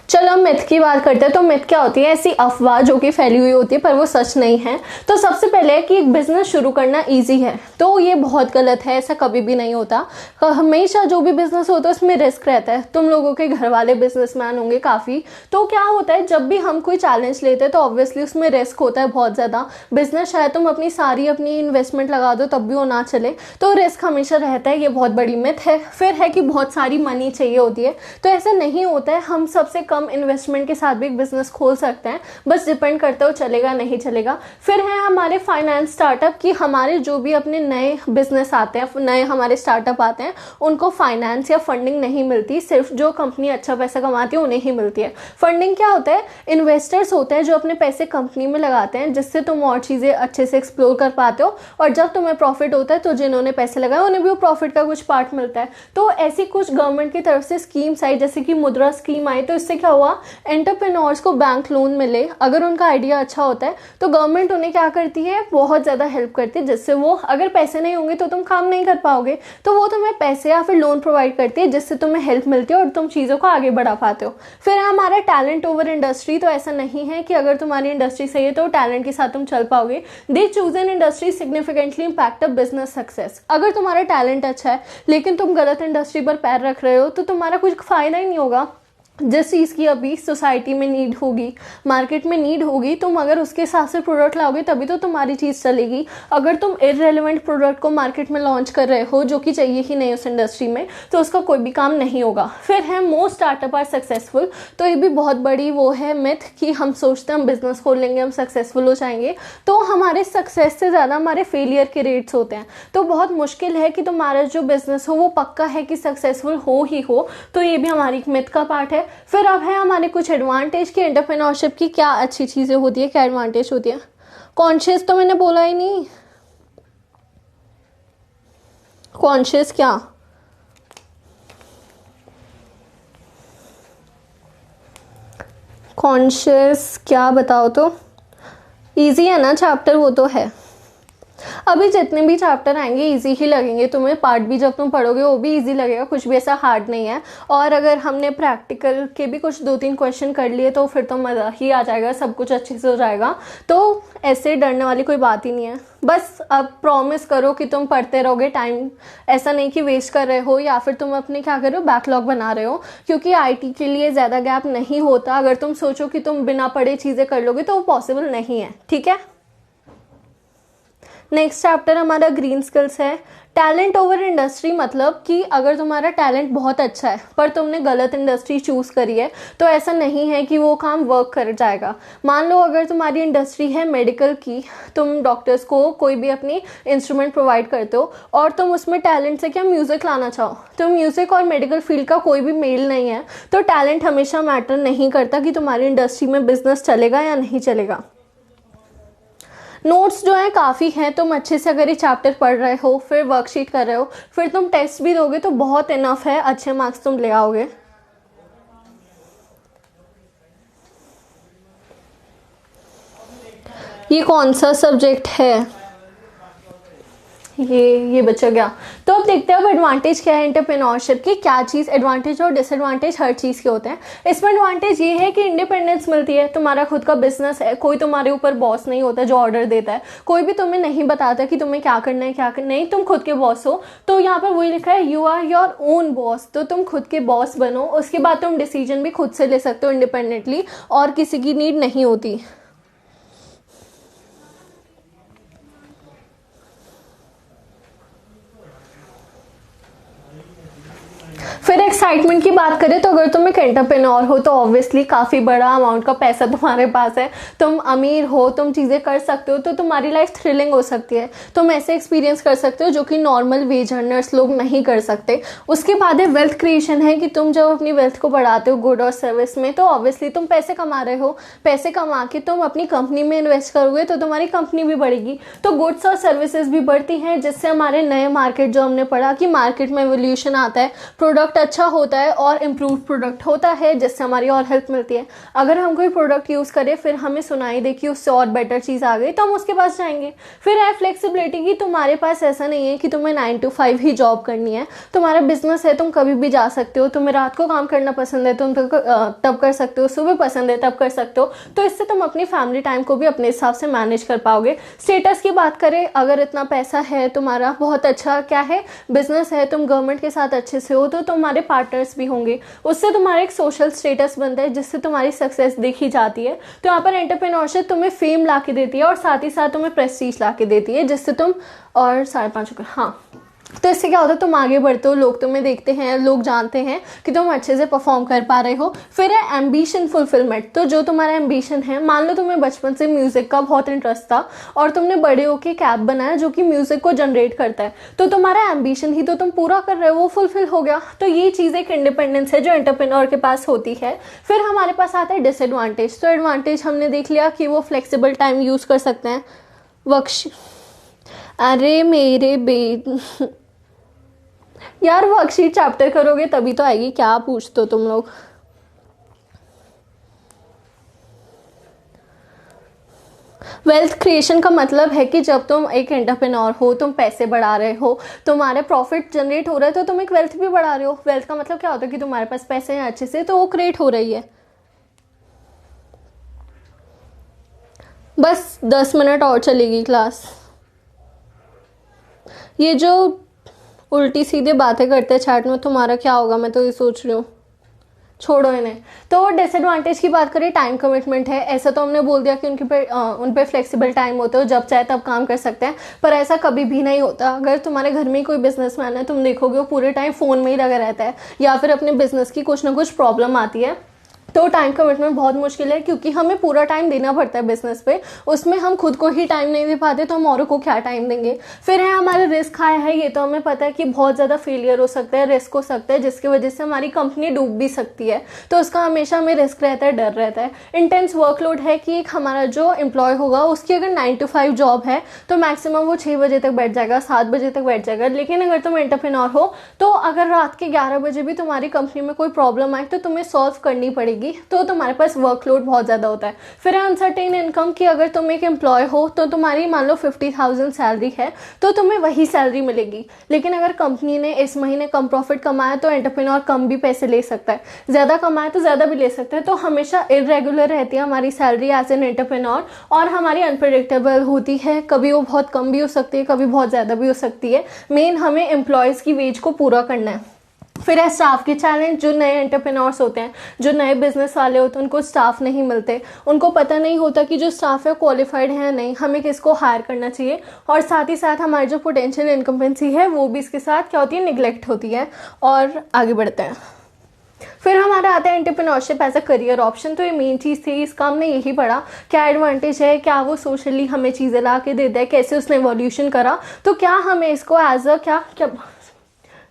चलो हम मिथ की बात करते हैं। तो मिथ क्या होती है, ऐसी अफवाह जो कि फैली हुई होती है पर वो सच नहीं है। तो सबसे पहले है कि एक बिजनेस शुरू करना इजी है, तो ये बहुत गलत है, ऐसा कभी भी नहीं होता। हमेशा जो भी बिजनेस होता है उसमें रिस्क रहता है। तुम लोगों के घर वाले बिजनेसमैन होंगे काफ़ी, तो क्या होता है जब भी हम कोई चैलेंज लेते हैं तो ऑब्वियसली उसमें रिस्क होता है बहुत ज़्यादा। बिजनेस शायद तुम अपनी इन्वेस्टमेंट लगा दो तब भी वो ना चले, तो रिस्क हमेशा रहता है, ये बहुत बड़ी मिथ है। फिर है कि बहुत सारी मनी चाहिए होती है, तो ऐसा नहीं होता है। हम सबसे कम इन्वेस्टमेंट के साथ भी एक बिजनेस खोल सकते हैं, बस डिपेंड करता है वो चलेगा नहीं चलेगा। फिर है हमारे फाइनेंस स्टार्टअप कि हमारे जो भी अपने नए बिजनेस आते हैं, नए हमारे स्टार्टअप आते हैं, उनको फाइनेंस या फंडिंग नहीं मिलती, सिर्फ जो कंपनी अच्छा पैसा कमाती है उन्हें ही मिलती है। फंडिंग क्या होता है, इन्वेस्टर्स होते हैं जो अपने पैसे कंपनी में लगाते हैं, जिससे तुम और चीज़ें अच्छे से एक्सप्लोर कर पाते हो, और जब तुम्हें प्रॉफिट होता है तो जिन्होंने पैसे लगाए उन्हें भी वो प्रॉफिट का कुछ पार्ट मिलता है। तो ऐसी कुछ गवर्नमेंट की तरफ से स्कीम्स आई, जैसे कि मुद्रा स्कीम आई, तो इससे क्या हुआ, एंटरप्रेन्योर्स को बैंक लोन मिले, अगर उनका आइडिया अच्छा होता है तो गवर्नमेंट उन्हें क्या करती है, बहुत ज़्यादा हेल्प करती है, जिससे वो, अगर पैसे नहीं होंगे तो तुम काम नहीं कर पाओगे, तो वो तुम्हें पैसे या फिर लोन प्रोवाइड करती है, जिससे तुम्हें हेल्प मिलती है और तुम चीज़ों को आगे बढ़ा पाते हो। फिर हमारा टैलेंट ओवर इंडस्ट्री, तो ऐसा नहीं है कि अगर तुम्हारी इंडस्ट्री सही है तो टैलेंट के साथ तुम चल पाओगे। They choose an industry significantly impact a business success. अगर तुम्हारा टैलेंट अच्छा है लेकिन तुम गलत इंडस्ट्री पर पैर रख रहे हो तो तुम्हारा कुछ फायदा ही नहीं होगा। जिस चीज़ की अभी सोसाइटी में नीड होगी, मार्केट में नीड होगी, तुम अगर उसके हिसाब से प्रोडक्ट लाओगे तभी तो तुम्हारी चीज़ चलेगी। अगर तुम इररेलेवेंट प्रोडक्ट को मार्केट में लॉन्च कर रहे हो जो कि चाहिए ही नहीं उस इंडस्ट्री में, तो उसका कोई भी काम नहीं होगा। फिर है मोस्ट स्टार्टअप आर सक्सेसफुल। तो ये भी बहुत बड़ी वो है मिथ कि हम सोचते हैं हम बिजनेस खोल लेंगे, हम सक्सेसफुल हो जाएंगे, तो हमारे सक्सेस से ज़्यादा हमारे फेलियर के रेट्स होते हैं। तो बहुत मुश्किल है कि तुम्हारा जो बिजनेस हो वो पक्का है कि सक्सेसफुल हो ही हो। तो ये भी हमारी मिथ का पार्ट है। फिर अब है हमारे कुछ एडवांटेज कि एंटरप्रेन्योरशिप की क्या अच्छी चीज़ें होती है, क्या एडवांटेज होती है। कॉन्शियस तो मैंने बोला ही नहीं, कॉन्शियस क्या, कॉन्शियस क्या बताओ तो। इजी है ना चैप्टर, वो तो है। अभी जितने भी चैप्टर आएंगे इजी ही लगेंगे तुम्हें, पार्ट भी जब तुम पढ़ोगे वो भी इजी लगेगा, कुछ भी ऐसा हार्ड नहीं है। और अगर हमने प्रैक्टिकल के भी कुछ 2-3 क्वेश्चन कर लिए तो फिर तो मज़ा ही आ जाएगा, सब कुछ अच्छे से हो जाएगा। तो ऐसे डरने वाली कोई बात ही नहीं है। बस अब प्रॉमिस करो कि तुम पढ़ते रहोगे, टाइम ऐसा नहीं कि वेस्ट कर रहे हो या फिर तुम अपने क्या कर रहे हो, बैकलॉग बना रहे हो, क्योंकि आईटी के लिए ज़्यादा गैप नहीं होता। अगर तुम सोचो कि तुम बिना पढ़े चीज़ें कर लोगे तो वो पॉसिबल नहीं है, ठीक है। नेक्स्ट चैप्टर हमारा ग्रीन स्किल्स है। टैलेंट ओवर इंडस्ट्री, मतलब कि अगर तुम्हारा टैलेंट बहुत अच्छा है पर तुमने गलत इंडस्ट्री चूज़ करी है तो ऐसा नहीं है कि वो काम वर्क कर जाएगा। मान लो अगर तुम्हारी इंडस्ट्री है मेडिकल की, तुम डॉक्टर्स को कोई भी अपनी इंस्ट्रूमेंट प्रोवाइड करते हो और तुम उसमें टैलेंट से क्या म्यूज़िक लाना चाहो, तो म्यूज़िक और मेडिकल फील्ड का कोई भी मेल नहीं है, तो टैलेंट हमेशा मैटर नहीं करता कि तुम्हारी इंडस्ट्री में बिजनेस चलेगा या नहीं चलेगा। नोट्स जो है काफ़ी हैं, तुम अच्छे से अगर ये चैप्टर पढ़ रहे हो, फिर वर्कशीट कर रहे हो, फिर तुम टेस्ट भी दोगे तो बहुत इनफ है, अच्छे मार्क्स तुम ले आओगे। ये कौन सा सब्जेक्ट है, ये बचा गया। तो अब देखते हैं अब एडवांटेज क्या है एंटरप्रेन्योरशिप की, क्या चीज़ एडवांटेज और डिसएडवांटेज हर चीज़ के होते हैं। इसमें एडवांटेज ये है कि इंडिपेंडेंस मिलती है, तुम्हारा खुद का बिजनेस है, कोई तुम्हारे ऊपर बॉस नहीं होता जो ऑर्डर देता है, कोई भी तुम्हें नहीं बताता कि तुम्हें क्या करना है क्या करना नहीं, तुम खुद के बॉस हो। तो यहाँ पर वही लिखा है you are your own boss, तो तुम खुद के बॉस बनो, उसके बाद तुम डिसीजन भी खुद से ले सकते हो इंडिपेंडेंटली और किसी की नीड नहीं होती। फिर एक्साइटमेंट की बात करें तो अगर तुम एक एंटरप्रेन्योर हो तो ऑब्वियसली काफ़ी बड़ा अमाउंट का पैसा तुम्हारे पास है, तुम अमीर हो, तुम चीज़ें कर सकते हो, तो तुम्हारी लाइफ थ्रिलिंग हो सकती है, तुम ऐसे एक्सपीरियंस कर सकते हो जो कि नॉर्मल वेज अर्नर्स लोग नहीं कर सकते। उसके बाद है वेल्थ क्रिएशन है कि तुम जब अपनी वेल्थ को बढ़ाते हो गुड और सर्विस में, तो ऑब्वियसली तुम पैसे कमा रहे हो, पैसे कमा के तुम अपनी कंपनी में इन्वेस्ट करोगे तो तुम्हारी कंपनी भी बढ़ेगी, तो गुड्स और सर्विसेज भी बढ़ती हैं, जिससे हमारे नए मार्केट जो हमने पढ़ा कि मार्केट में एवोल्यूशन आता है, प्रोडक्ट अच्छा होता है और इम्प्रूव प्रोडक्ट होता है, जिससे हमारी और हेल्प मिलती है। अगर हम कोई प्रोडक्ट यूज़ करें फिर हमें सुनाई दे कि उससे और बेटर चीज़ आ गई तो हम उसके पास जाएंगे। फिर है फ्लेक्सिबिलिटी की तुम्हारे पास ऐसा नहीं है कि तुम्हें 9 to 5 ही जॉब करनी है, तुम्हारा बिजनेस है, तुम कभी भी जा सकते हो, तुम्हें रात को काम करना पसंद है तुम तब कर सकते हो, सुबह पसंद है तब कर सकते हो, तो इससे तुम अपनी फैमिली टाइम को भी अपने हिसाब से मैनेज कर पाओगे। स्टेटस की बात करें, अगर इतना पैसा है, तुम्हारा बहुत अच्छा क्या है बिजनेस है, तुम गवर्नमेंट के साथ अच्छे से हो, तो तुम्हारे पार्टनर्स भी होंगे, उससे तुम्हारा एक सोशल स्टेटस बनता है जिससे तुम्हारी सक्सेस देखी जाती है। तो यहाँ पर एंटरप्रेन्योरशिप तुम्हें फेम ला के देती है और साथ ही साथ तुम्हें प्रेस्टीज ला के देती है, जिससे तुम और 5.5 हाँ, तो इससे क्या होता है तुम आगे बढ़ते हो, लोग तुम्हें देखते हैं, लोग जानते हैं कि तुम अच्छे से परफॉर्म कर पा रहे हो। फिर है एम्बिशन फुलफिलमेंट, तो जो तुम्हारा एम्बिशन है, मान लो तुम्हें बचपन से म्यूजिक का बहुत इंटरेस्ट था और तुमने बड़े होके कैब बनाया जो कि म्यूजिक को जनरेट करता है, तो तुम्हारा एम्बिशन ही तो तुम पूरा कर रहे हो, वो फुलफिल हो गया। तो ये चीज़ एक इंडिपेंडेंस है जो एंटरप्रेन्योर के पास होती है। फिर हमारे पास आता है डिसएडवांटेज, तो एडवांटेज हमने देख लिया कि वो फ्लेक्सिबल टाइम यूज़ कर सकते हैं, अरे मेरे यार वर्कशीट चैप्टर करोगे तभी तो आएगी, क्या पूछते हो तुम लोग। वेल्थ क्रिएशन का मतलब है कि जब तुम एक एंटरप्रेन्योर हो, तुम पैसे बढ़ा रहे हो, तुम्हारे प्रॉफिट जनरेट हो रहा है, तो तुम एक वेल्थ भी बढ़ा रहे हो। वेल्थ का मतलब क्या होता है कि तुम्हारे पास पैसे हैं अच्छे से, तो वो क्रिएट हो रही है। बस 10 मिनट और चलेगी क्लास। ये जो उल्टी सीधी बातें करते हैं चैट में, तुम्हारा क्या होगा मैं तो ये सोच रही हूँ। छोड़ो इन्हें। तो डिसएडवांटेज की बात करें, टाइम कमिटमेंट है। ऐसा तो हमने बोल दिया कि उन पे फ्लेक्सिबल टाइम होता है, जब चाहे तब काम कर सकते हैं, पर ऐसा कभी भी नहीं होता। अगर तुम्हारे घर में कोई बिजनेसमैन है, तुम देखोगे वो पूरे टाइम फ़ोन में ही लगा रहता है, या फिर अपने बिजनेस की कुछ ना कुछ प्रॉब्लम आती है, तो टाइम कमिटमेंट बहुत मुश्किल है, क्योंकि हमें पूरा टाइम देना पड़ता है बिजनेस पे। उसमें हम खुद को ही टाइम नहीं दे पाते तो हम औरों को क्या टाइम देंगे। फिर है हमारे रिस्क आया है, ये तो हमें पता है कि बहुत ज़्यादा फेलियर हो सकता है, रिस्क हो सकता है, जिसकी वजह से हमारी कंपनी डूब भी सकती है। तो उसका हमेशा हमें रिस्क रहता है, डर रहता है। इंटेंस वर्कलोड है कि एक हमारा जो एम्प्लॉय होगा उसकी अगर 9 to 5 जॉब है तो मैक्सिमम वो 6 बजे तक बैठ जाएगा, 7 बजे तक बैठ जाएगा। लेकिन अगर तुम एंटरप्रेन्योर हो तो अगर रात के 11 बजे भी तुम्हारी कंपनी में कोई प्रॉब्लम आए तो तुम्हें सॉल्व करनी पड़ेगी, तो तुम्हारे पास वर्कलोड बहुत ज़्यादा होता है। फिर है अनसर्टेन इनकम की, अगर तुम एक एम्प्लॉय हो तो तुम्हारी मान लो 50,000 सैलरी है तो तुम्हें वही सैलरी मिलेगी। लेकिन अगर कंपनी ने इस महीने कम प्रॉफिट कमाया तो एंटरप्रेन्योर कम भी पैसे ले सकता है, ज़्यादा कमाया तो ज़्यादा भी ले सकता है। तो हमेशा इरेगुलर रहती है हमारी सैलरी एज एन एंटरप्रेन्योर, और हमारी अनप्रेडिक्टेबल होती है। कभी वो बहुत कम भी हो सकती है, कभी बहुत ज़्यादा भी हो सकती है। मेन हमें एम्प्लॉयज़ की वेज को पूरा करना है। फिर है स्टाफ के चैलेंज। जो नए एंटरप्रेन्योर्स होते हैं, जो नए बिजनेस वाले होते हैं, उनको स्टाफ नहीं मिलते, उनको पता नहीं होता कि जो स्टाफ है क्वालिफाइड है या नहीं, हमें किसको हायर करना चाहिए। और साथ ही साथ हमारी जो पोटेंशियल इनकम्पेंसी है वो भी इसके साथ क्या होती है, निगलेक्ट होती है। और आगे बढ़ते हैं। फिर हमारा आता है entrepreneurship as a career option. तो ये मेन चीज़ थी, इसका हमने यही पढ़ा, क्या एडवांटेज है, क्या वो सोशली हमें चीज़ें ला के देता है, कैसे उसने एवोल्यूशन करा, तो क्या हमें इसको एज अ क्या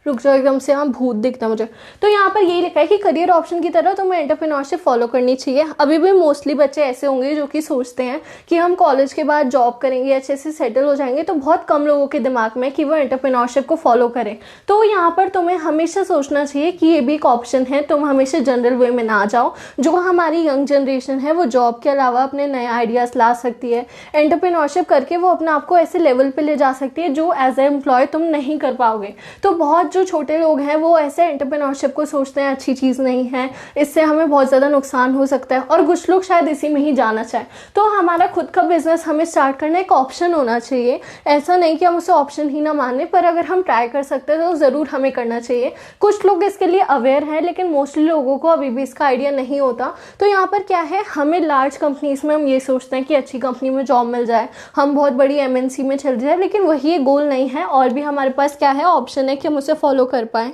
रुक जाओ, एकदम से यहाँ भूत दिखता है मुझे। तो यहाँ पर यही लिखा है कि करियर ऑप्शन की तरह तुम्हें एंटरप्रेन्योरशिप फॉलो करनी चाहिए। अभी भी मोस्टली बच्चे ऐसे होंगे जो कि सोचते हैं कि हम कॉलेज के बाद जॉब करेंगे, अच्छे से सेटल हो जाएंगे, तो बहुत कम लोगों के दिमाग में कि वो एंटरप्रेन्योरशिप को फॉलो करें। तो यहाँ पर तुम्हें हमेशा सोचना चाहिए कि ये भी एक ऑप्शन है। तुम हमेशा जनरल वे में ना जाओ। जो हमारी यंग जनरेशन है वो जॉब के अलावा अपने नए आइडियाज़ ला सकती है। एंटरप्रेन्योरशिप करके वो अपने आप को ऐसे लेवल पे ले जा सकती है जो एज ए एम्प्लॉय तुम नहीं कर पाओगे। तो बहुत जो छोटे लोग हैं वो ऐसे एंटरप्रेन्योरशिप को सोचते हैं अच्छी चीज़ नहीं है, इससे हमें बहुत ज़्यादा नुकसान हो सकता है, और कुछ लोग शायद इसी में ही जाना चाहें। तो हमारा खुद का बिजनेस हमें स्टार्ट करना एक ऑप्शन होना चाहिए। ऐसा नहीं कि हम उसे ऑप्शन ही ना माने, पर अगर हम ट्राई कर सकते हैं तो ज़रूर हमें करना चाहिए। कुछ लोग इसके लिए अवेयर हैं, लेकिन मोस्टली लोगों को अभी भी इसका आइडिया नहीं होता। तो यहाँ पर क्या है, हमें लार्ज कंपनीज में हम ये सोचते हैं कि अच्छी कंपनी में जॉब मिल जाए, हम बहुत बड़ी MNC में चल जाए, लेकिन वही गोल नहीं है। और भी हमारे पास क्या है, ऑप्शन है कि हम उसे फॉलो कर पाए।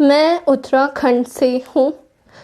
मैं उत्तराखंड से हूँ।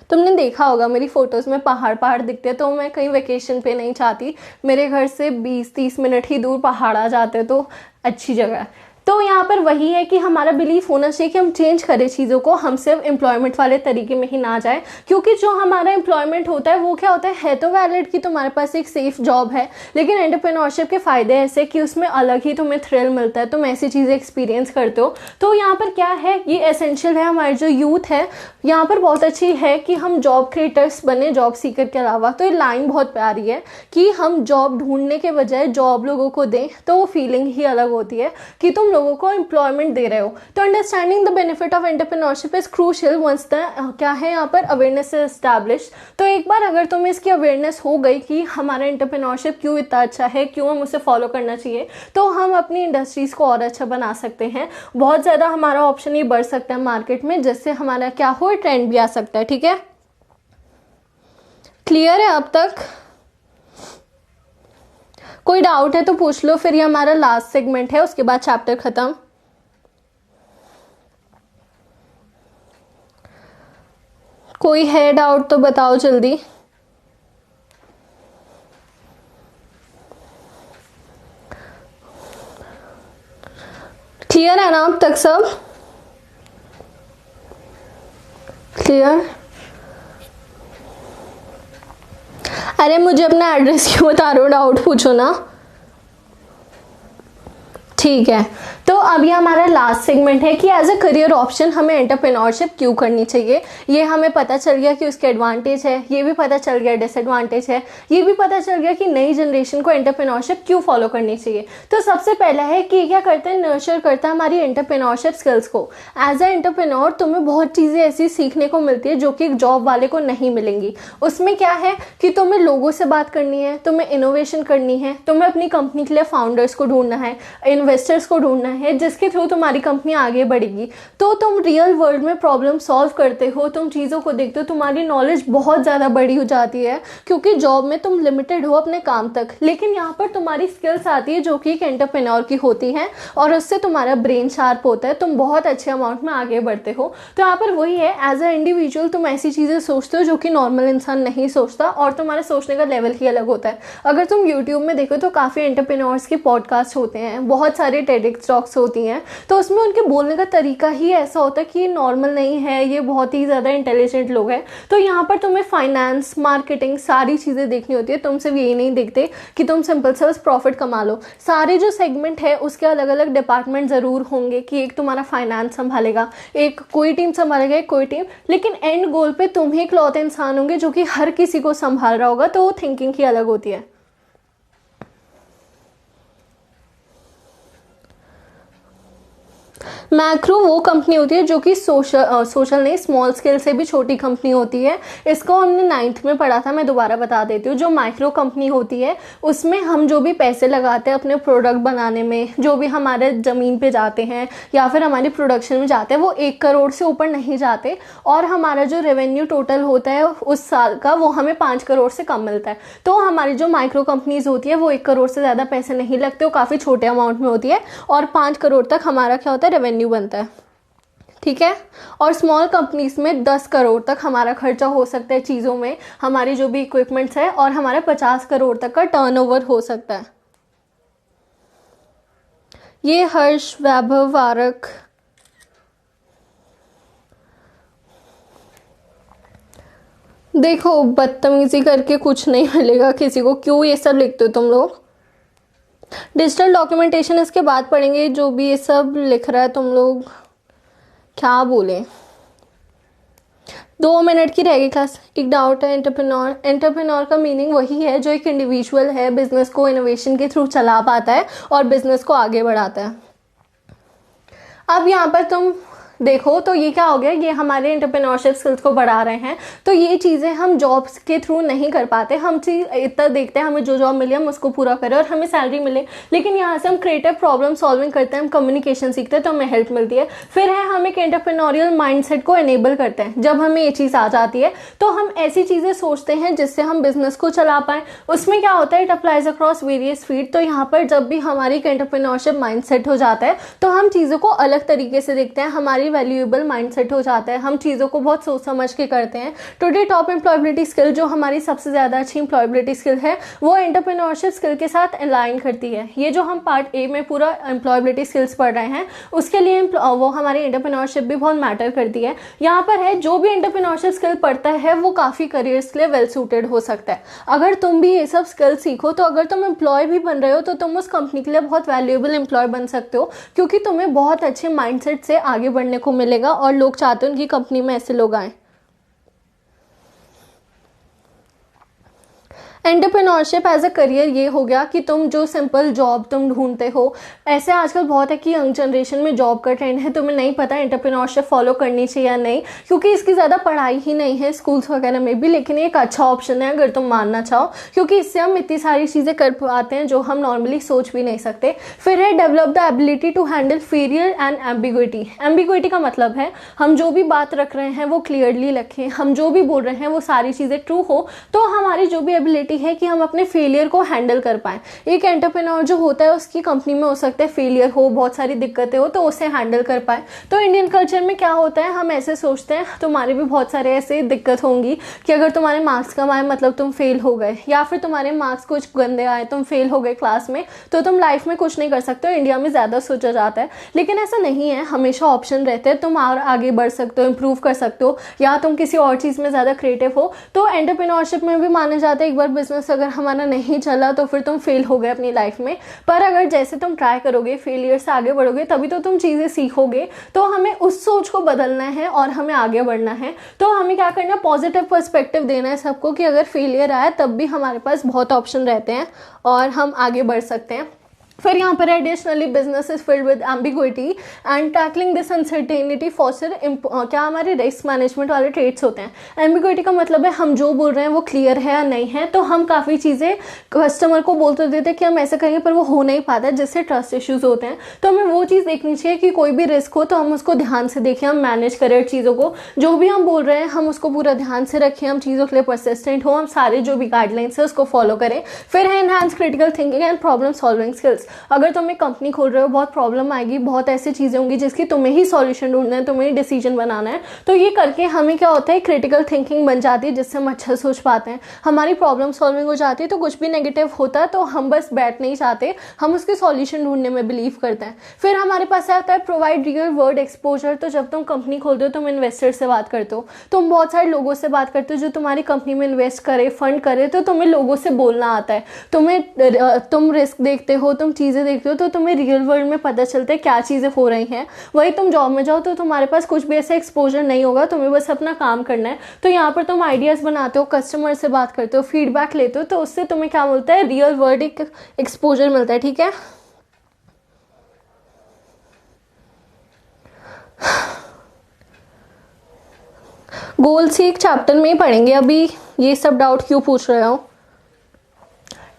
तुमने देखा होगा मेरी फ़ोटोज़ में पहाड़ पहाड़ दिखते हैं, तो मैं कहीं वेकेशन पे नहीं चाहती। मेरे घर से 20-30 मिनट ही दूर पहाड़ आ जाते हैं, तो अच्छी जगह है। तो यहाँ पर वही है कि हमारा बिलीफ होना चाहिए कि हम चेंज करें चीज़ों को, हम सिर्फ एम्प्लॉयमेंट वाले तरीके में ही ना जाए। क्योंकि जो हमारा एम्प्लॉयमेंट होता है वो क्या होता है तो वैलिड कि तुम्हारे पास एक सेफ जॉब है, लेकिन एंटरप्रेन्योरशिप के फ़ायदे ऐसे कि उसमें अलग ही तुम्हें थ्रिल मिलता है, तुम ऐसी चीज़ें एक्सपीरियंस करते हो। तो यहाँ पर क्या है, ये एसेंशियल है। हमारी जो यूथ है यहाँ पर बहुत अच्छी है कि हम जॉब क्रिएटर्स बने जॉब सीकर के अलावा। तो ये लाइन बहुत प्यारी है कि हम जॉब ढूंढने के बजाय जॉब लोगों को दें, तो वो फीलिंग ही अलग होती है कि तुम लोगों को एम्प्लॉयमेंट दे रहे हो। तो understanding the benefit of entrepreneurship is crucial once the क्या है यहाँ पर अवेयरनेस इज एस्टैब्लिश। तो एक बार अगर तुम्हें इसकी अवेयरनेस हो गई कि हमारा एंटरप्रेन्योरशिप क्यों इतना अच्छा है, क्यों हम उसे फॉलो करना चाहिए, तो हम अपनी इंडस्ट्रीज को और अच्छा बना सकते हैं। बहुत ज़्यादा हमारा ऑप्शन ये बढ़ सकता है मार्केट में, जिससे हमारा क्या हो, ट्रेंड भी आ सकता है। ठीक है, क्लियर है अब तक? कोई डाउट है तो पूछ लो, फिर ये हमारा लास्ट सेगमेंट है, उसके बाद चैप्टर खत्म। कोई है डाउट तो बताओ जल्दी। क्लियर है ना अब तक सब? क्लियर? अरे मुझे अपना एड्रेस क्यों बता रहे हो, डाउट पूछो ना। ठीक है, तो अभी हमारा लास्ट सेगमेंट है कि एज अ करियर ऑप्शन हमें एंटरप्रेन्योरशिप क्यों करनी चाहिए। ये हमें पता चल गया कि उसके एडवांटेज है, ये भी पता चल गया डिसएडवांटेज है, ये भी पता चल गया कि नई जनरेशन को एंटरप्रेन्योरशिप क्यों फॉलो करनी चाहिए। तो सबसे पहला है कि क्या करता है, नर्चर करता है हमारी एंटरप्रेन्योरशिप स्किल्स को। एज अ एंटरप्रेन्योर तुम्हें बहुत चीज़ें ऐसी सीखने को मिलती है जो कि एक जॉब वाले को नहीं मिलेंगी। उसमें क्या है कि तुम्हें लोगों से बात करनी है, तुम्हें इनोवेशन करनी है, तुम्हें अपनी कंपनी के लिए फाउंडर्स को ढूंढना है, इन्वेस्टर्स को ढूंढना है जिसके थ्रू तुम्हारी कंपनी आगे बढ़ेगी। तो तुम रियल वर्ल्ड में प्रॉब्लम सॉल्व करते हो, तुम चीज़ों को देखते हो, तुम्हारी नॉलेज बहुत ज़्यादा बड़ी हो जाती है, क्योंकि जॉब में तुम लिमिटेड हो अपने काम तक। लेकिन यहाँ पर तुम्हारी स्किल्स आती है जो कि एक एंटरप्रेन्योर की होती हैं, और उससे तुम्हारा ब्रेन शार्प होता है, तुम बहुत अच्छे अमाउंट में आगे बढ़ते हो। तो यहाँ पर वही है, एज अ इंडिविजुअल तुम ऐसी चीज़ें सोचते हो जो कि नॉर्मल इंसान नहीं सोचता, और तुम्हारे सोचने का लेवल ही अलग होता है। अगर तुम यूट्यूब में देखो तो काफ़ी एंटरप्रेन्योर्स के पॉडकास्ट होते हैं, बहुत सारे टेडेक्स टॉक्स होती हैं, तो उसमें उनके बोलने का तरीका ही ऐसा होता है कि ये नॉर्मल नहीं है, ये बहुत ही ज़्यादा इंटेलिजेंट लोग हैं। तो यहाँ पर तुम्हें फाइनेंस, मार्केटिंग, सारी चीज़ें देखनी होती है। तुम सिर्फ यही नहीं देखते कि तुम सिंपल से बस प्रॉफिट कमा लो। सारे जो सेगमेंट है उसके अलग अलग डिपार्टमेंट ज़रूर होंगे कि एक तुम्हारा फाइनेंस संभालेगा, एक कोई टीम संभालेगा, एक कोई टीम, लेकिन एंड गोल पे तुम ही इकलौते इंसान होंगे जो कि हर किसी को संभाल रहा होगा। तो वो थिंकिंग ही अलग होती है। मैक्रो वो कंपनी होती है जो कि सोशल नहीं, स्मॉल स्केल से भी छोटी कंपनी होती है। इसको हमने 9th में पढ़ा था, मैं दोबारा बता देती हूँ। जो माइक्रो कंपनी होती है उसमें हम जो भी पैसे लगाते हैं अपने प्रोडक्ट बनाने में, जो भी हमारे ज़मीन पे जाते हैं या फिर हमारी प्रोडक्शन में जाते हैं, वो 1 करोड़ से ऊपर नहीं जाते, और हमारा जो रेवेन्यू टोटल होता है उस साल का वो हमें 5 करोड़ से कम मिलता है। तो हमारी जो माइक्रो कंपनीज होती है वो 1 करोड़ से ज़्यादा पैसे नहीं लगते, वो काफ़ी छोटे अमाउंट में होती है, और 5 करोड़ तक हमारा क्या होता है, रेवेन्यू बनता है। ठीक है, और स्मॉल कंपनीज में 10 करोड़ तक हमारा खर्चा हो सकता है चीज़ों में, हमारी जो भी इक्विपमेंट्स है, और हमारा 50 करोड़ तक का टर्नओवर हो सकता है। ये हर्ष, वैभव, वारक, देखो बदतमीजी करके कुछ नहीं मिलेगा किसी को। क्यों ये सब लिखते हो तुम लोग? डिजिटल डॉक्यूमेंटेशन इसके बाद पढ़ेंगे। जो भी ये सब लिख रहा है तुम लोग, क्या बोले। 2 मिनट की रहेगी क्लास। एक डाउट है, एंटरप्रेन्योर का मीनिंग वही है जो एक इंडिविजुअल है, बिजनेस को इनोवेशन के थ्रू चला पाता है और बिजनेस को आगे बढ़ाता है। अब यहाँ पर तुम देखो तो ये क्या हो गया, ये हमारे एंटरप्रेन्योरशिप स्किल्स को बढ़ा रहे हैं। तो ये चीज़ें हम जॉब्स के थ्रू नहीं कर पाते। हम चीज़ इतना देखते हैं हमें जो जॉब मिले हम उसको पूरा करें और हमें सैलरी मिले, लेकिन यहाँ से हम क्रिएटिव प्रॉब्लम सॉल्विंग करते हैं, हम कम्युनिकेशन सीखते हैं तो हमें हेल्प मिलती है। फिर है हम एक एंटरप्रेन्योरियल माइंडसेट को एनेबल करते हैं। जब हमें ये चीज़ आ जाती है तो हम ऐसी चीज़ें सोचते हैं जिससे हम बिजनेस को चला पाएँ। उसमें क्या होता है, it applies across various field. तो यहाँ पर जब भी हमारी एक एंटरप्रेन्योरशिप माइंडसेट हो जाता है तो हम चीज़ों को अलग तरीके से देखते हैं, हमारी वैल्यूएबल माइंडसेट हो जाता है, हम चीज़ों को बहुत सोच समझ के करते हैं। टुडे टॉप एम्प्लॉयबिलिटी स्किल जो हमारी सबसे ज़्यादा अच्छी एम्प्लॉयबिलिटी स्किल है वो एंटरप्रेन्योरशिप स्किल के साथ अलाइन करती है। ये जो हम पार्ट ए में पूरा एम्प्लॉयबिलिटी स्किल्स पढ़ रहे हैं उसके लिए वो हमारी एंटरप्रेन्योरशिप भी बहुत मैटर करती है। यहाँ पर है जो भी एंटरप्रेन्योरशिप स्किल पढ़ता है वो काफ़ी करियर्स के लिए वेल सूटेड हो सकता है। अगर तुम भी ये सब स्किल सीखो तो अगर तुम एम्प्लॉय भी बन रहे हो तो तुम उस कंपनी के लिए बहुत वैल्यूएबल एम्प्लॉय बन सकते हो, क्योंकि तुम्हें बहुत अच्छे माइंडसेट से आगे बढ़ने को मिलेगा और लोग चाहते हैं उनकी कंपनी में ऐसे लोग आए। एंटरप्रेन्योरशिप एज अ करियर ये हो गया कि तुम जो सिंपल जॉब तुम ढूंढते हो, ऐसे आजकल बहुत है कि यंग जनरेशन में जॉब का ट्रेंड है, तुम्हें नहीं पता एंटरप्रेन्योरशिप फॉलो करनी चाहिए या नहीं, क्योंकि इसकी ज़्यादा पढ़ाई ही नहीं है स्कूल्स वगैरह में भी। लेकिन ये एक अच्छा ऑप्शन है अगर तुम मानना चाहो, क्योंकि इससे हम इतनी सारी चीज़ें कर पाते हैं जो हम नॉर्मली सोच भी नहीं सकते। फिर है develop the ability to handle failure and ambiguity. Ambiguity का मतलब है हम जो भी बात रख रहे हैं वो क्लियरली रखें, हम जो भी बोल रहे हैं वो सारी चीज़ें ट्रू हो, तो हमारी जो भी एबिलिटी है कि हम अपने फेलियर को हैंडल कर पाएं। एक एंटरप्रेन्योर जो होता है उसकी कंपनी में हो सकता है फेलियर हो, बहुत सारी दिक्कतें हो, तो उसे हैंडल कर पाए। तो इंडियन कल्चर में क्या होता है, हम ऐसे सोचते हैं तुम्हारे भी बहुत सारे ऐसे दिक्कत होंगी कि अगर तुम्हारे मार्क्स कम आए मतलब तुम फेल हो गए, या फिर तुम्हारे मार्क्स कुछ गंदे आए, तुम फेल हो गए क्लास में, तो तुम लाइफ में कुछ नहीं कर सकते हो। इंडिया में ज़्यादा सोचा जाता है, लेकिन ऐसा नहीं है, हमेशा ऑप्शन रहते हैं, तुम और आगे बढ़ सकते हो, इंप्रूव कर सकते हो, या तुम किसी और चीज़ में ज़्यादा क्रिएटिव हो। तो एंटरप्रेन्योरशिप में भी माना जाता है एक बार बिजनेस अगर हमारा नहीं चला तो फिर तुम फेल हो गए अपनी लाइफ में। पर अगर जैसे तुम ट्राई करोगे, फेलियर से आगे बढ़ोगे, तभी तो तुम चीज़ें सीखोगे। तो हमें उस सोच को बदलना है और हमें आगे बढ़ना है। तो हमें क्या करना है, पॉजिटिव पर्सपेक्टिव देना है सबको कि अगर फेलियर आया तब भी हमारे पास बहुत ऑप्शन रहते हैं और हम आगे बढ़ सकते हैं। फिर यहाँ पर additionally business is filled with ambiguity and tackling this uncertainty foster क्या हमारे रिस्क मैनेजमेंट वाले ट्रेड्स होते हैं। एम्बिग्विटी का मतलब है हम जो बोल रहे हैं वो क्लियर है या नहीं है। तो हम काफ़ी चीज़ें कस्टमर को बोलते देते हैं कि हम ऐसा करेंगे पर वो हो नहीं पाता, जिससे ट्रस्ट इश्यूज होते हैं। तो हमें वो चीज़ देखनी चाहिए कि कोई भी रिस्क हो तो हम उसको ध्यान से देखें, हम मैनेज करें चीज़ों को। जो भी हम बोल रहे हैं हम उसको पूरा ध्यान से रखें, हम चीज़ों के लिए परसिस्टेंट हो, हम सारे जो भी गाइडलाइंस है उसको फॉलो करें। फिर है enhance critical thinking and problem solving skills. अगर तुम एक कंपनी खोल रहे हो, बहुत प्रॉब्लम आएगी, बहुत ऐसी चीज़ें होंगी जिसकी तुम्हें ही सॉल्यूशन ढूंढना है, तुम्हें ही डिसीजन बनाना है। तो ये करके हमें क्या होता है, क्रिटिकल थिंकिंग बन जाती है, जिससे हम अच्छा सोच पाते हैं, हमारी प्रॉब्लम सॉल्विंग हो जाती है। तो कुछ भी नेगेटिव होता है तो हम बस बैठ नहीं चाहते, हम उसके सॉल्यूशन ढूंढने में बिलीव करते हैं। फिर हमारे पास आता है प्रोवाइड रियल वर्ल्ड एक्सपोजर। तो जब तुम कंपनी खोलते हो, तुम इन्वेस्टर से बात करते हो, तुम बहुत सारे लोगों से बात करते हो जो तुम्हारी कंपनी में इन्वेस्ट करे, फंड करे। तो तुम्हें लोगों से बोलना आता है, तुम रिस्क देखते हो, तुम चीज़ें देखते हो, तो तुम्हें रियल वर्ल्ड में पता चलता है क्या चीज़ें हो रही हैं। वही तुम जॉब में जाओ तो तुम्हारे पास कुछ भी ऐसा एक्सपोजर नहीं होगा, तुम्हें बस अपना काम करना है। तो यहाँ पर तुम आइडियाज़ बनाते हो, कस्टमर से बात करते हो, फीडबैक लेते हो, तो उससे तुम्हें क्या मिलता है, रियल वर्ल्ड एक एक्सपोजर मिलता है। ठीक है, गोल्स ही एक चैप्टर में ही पढ़ेंगे, अभी ये सब डाउट क्यों पूछ रहे हो।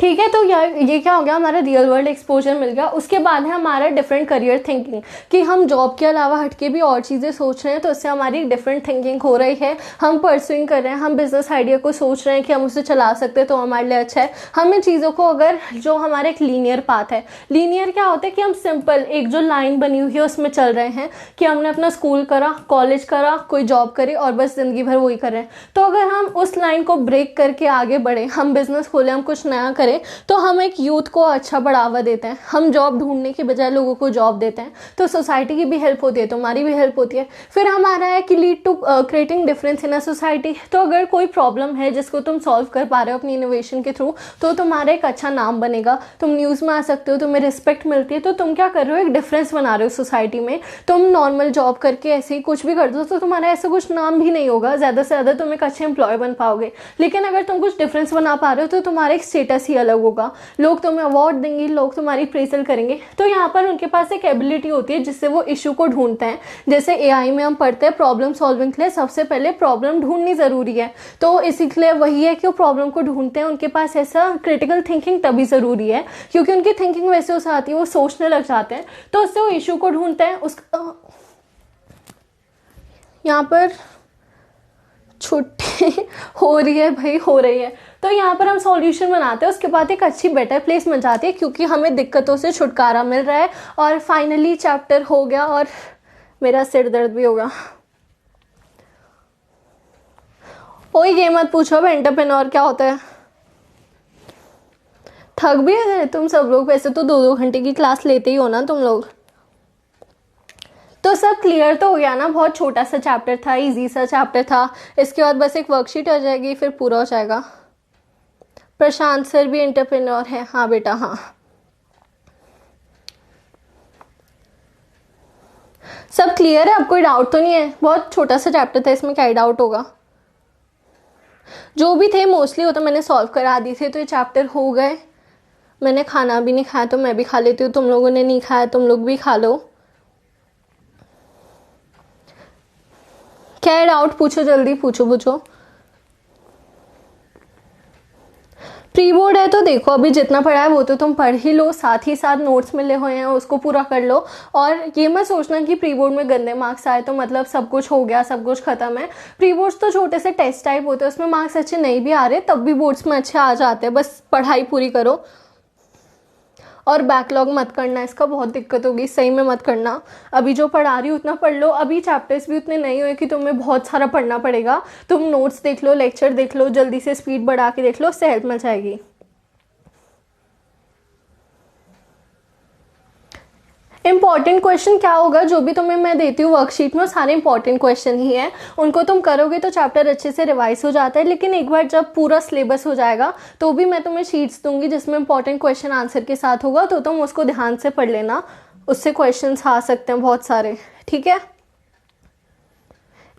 ठीक है, तो ये क्या हो गया, हमारा रियल वर्ल्ड एक्सपोजर मिल गया। उसके बाद है हमारा डिफरेंट करियर थिंकिंग, कि हम जॉब के अलावा हटके भी और चीज़ें सोच रहे हैं, तो इससे हमारी डिफरेंट थिंकिंग हो रही है। हम परस्यूइंग कर रहे हैं, हम बिजनेस आइडिया को सोच रहे हैं कि हम उसे चला सकते हैं तो हमारे लिए अच्छा है। हम इन चीज़ों को, अगर जो हमारा एक लीनियर पाथ है, लीनियर क्या होता है कि हम सिंपल एक जो लाइन बनी हुई है उसमें चल रहे हैं, कि हमने अपना स्कूल करा, कॉलेज करा, कोई जॉब करे और बस ज़िंदगी भर वही कर रहे हैं। तो अगर हम उस लाइन को ब्रेक करके आगे बढ़े, हम बिजनेस खोलें, हम कुछ नया करें, तो हम एक यूथ को अच्छा बढ़ावा देते हैं। हम जॉब ढूंढने के बजाय लोगों को जॉब देते हैं, तो सोसाइटी की भी हेल्प होती है, तुम्हारी भी हेल्प होती है। फिर हमारा है कि lead to creating difference in a society. तो अगर कोई प्रॉब्लम है जिसको तुम सॉल्व कर पा रहे हो अपनी इनोवेशन के थ्रू, तो तुम्हारा एक अच्छा नाम बनेगा, तुम न्यूज़ में आ सकते हो, तुम्हें रिस्पेक्ट मिलती है। तो तुम क्या कर रहे हो, एक डिफरेंस बना रहे हो सोसाइटी में। तुम नॉर्मल जॉब करके ऐसे ही कुछ भी कर दो तो तुम्हारा ऐसा कुछ नाम भी नहीं होगा, ज़्यादा से ज़्यादा तुम एक अच्छे एम्प्लॉय बन पाओगे। लेकिन अगर तुम कुछ डिफरेंस बना पा रहे हो तो तुम्हारा एक स्टेटस ही अलग होगा, लोग तुम्हें अवार्ड देंगे, लोग तुम्हारी प्रेजल करेंगे। तो यहाँ पर उनके पास एक एबिलिटी होती है जिससे वो इशू को ढूंढते हैं। जैसे एआई में हम पढ़ते हैं, प्रॉब्लम सॉल्विंग के लिए सबसे पहले प्रॉब्लम ढूंढनी ज़रूरी है। तो इसीलिए वही है कि वो प्रॉब्लम को ढूंढते हैं। उनके पास ऐसा क्रिटिकल थिंकिंग तभी ज़रूरी है क्योंकि उनकी थिंकिंग वैसे उस आती है, वो सोचने लग जाते हैं, तो उससे वो इशू को ढूंढते हैं। यहाँ पर छुट्टी हो रही है भाई, हो रही है। तो यहाँ पर हम सॉल्यूशन बनाते हैं, उसके बाद एक अच्छी बेटर प्लेस मिल जाती है क्योंकि हमें दिक्कतों से छुटकारा मिल रहा है। और फाइनली चैप्टर हो गया और मेरा सिर दर्द भी होगा। ओ ये मत पूछो अब एंटरप्रेन्योर क्या होता है, थक भी है तुम सब लोग। वैसे तो 2-2 घंटे की क्लास लेते ही हो ना तुम लोग। तो सब क्लियर तो हो गया ना, बहुत छोटा सा चैप्टर था, इजी सा चैप्टर था। इसके बाद बस एक वर्कशीट आ जाएगी, फिर पूरा हो जाएगा। प्रशांत सर भी एंटरप्रेन्योर है, हाँ बेटा हाँ। सब क्लियर है, अब कोई डाउट तो नहीं है। बहुत छोटा सा चैप्टर था, इसमें क्या डाउट होगा। जो भी थे मोस्टली वो तो मैंने सॉल्व करा दी थे, तो ये चैप्टर हो गए। मैंने खाना भी नहीं खाया तो मैं भी खा लेती हूँ, तुम लोगों ने नहीं खाया तुम लोग भी खा लो। क्या डाउट पूछो, जल्दी पूछो। प्री बोर्ड है तो देखो अभी जितना पढ़ा है वो तो तुम पढ़ ही लो, साथ ही साथ नोट्स मिले हुए हैं उसको पूरा कर लो। और ये मत सोचना कि प्री बोर्ड में गंदे मार्क्स आए तो मतलब सब कुछ हो गया, सब कुछ खत्म है। प्री बोर्ड्स तो छोटे से टेस्ट टाइप होते हैं, उसमें मार्क्स अच्छे नहीं भी आ रहे तब भी बोर्ड्स में अच्छे आ जाते हैं। बस पढ़ाई पूरी करो और बैकलॉग मत करना, इसका बहुत दिक्कत होगी, सही में मत करना। अभी जो पढ़ा रही हो उतना पढ़ लो, अभी चैप्टर्स भी उतने नहीं हुए कि तुम्हें बहुत सारा पढ़ना पड़ेगा। तुम नोट्स देख लो, लेक्चर देख लो, जल्दी से स्पीड बढ़ा के देख लो, उससे हेल्प मिल जाएगी। इंपॉर्टेंट क्वेश्चन क्या होगा, जो भी तुम्हें मैं देती हूँ वर्कशीट में वो सारे इंपॉर्टेंट क्वेश्चन ही है, उनको तुम करोगे तो चैप्टर अच्छे से रिवाइज हो जाता है। लेकिन एक बार जब पूरा सिलेबस हो जाएगा तो भी मैं तुम्हें शीट्स दूंगी जिसमें इंपॉर्टेंट क्वेश्चन आंसर के साथ होगा, तो तुम उसको ध्यान से पढ़ लेना, उससे क्वेश्चन आ सकते हैं बहुत सारे। ठीक है।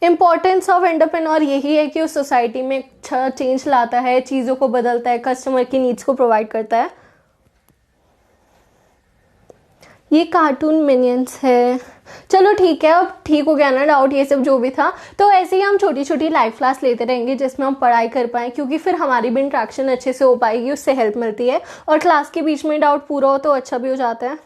इंपॉर्टेंस ऑफ एंटरप्रेन्योर यही है कि उस सोसाइटी में अच्छा चेंज लाता है, चीज़ों को बदलता है, कस्टमर की नीड्स को प्रोवाइड करता है। ये कार्टून मिनियंस है। चलो ठीक है, अब ठीक हो गया ना डाउट ये सब जो भी था। तो ऐसे ही हम छोटी छोटी लाइव क्लास लेते रहेंगे जिसमें हम पढ़ाई कर पाएँ, क्योंकि फिर हमारी भी इंट्रैक्शन अच्छे से हो पाएगी, उससे हेल्प मिलती है। और क्लास के बीच में डाउट पूरा हो तो अच्छा भी हो जाता है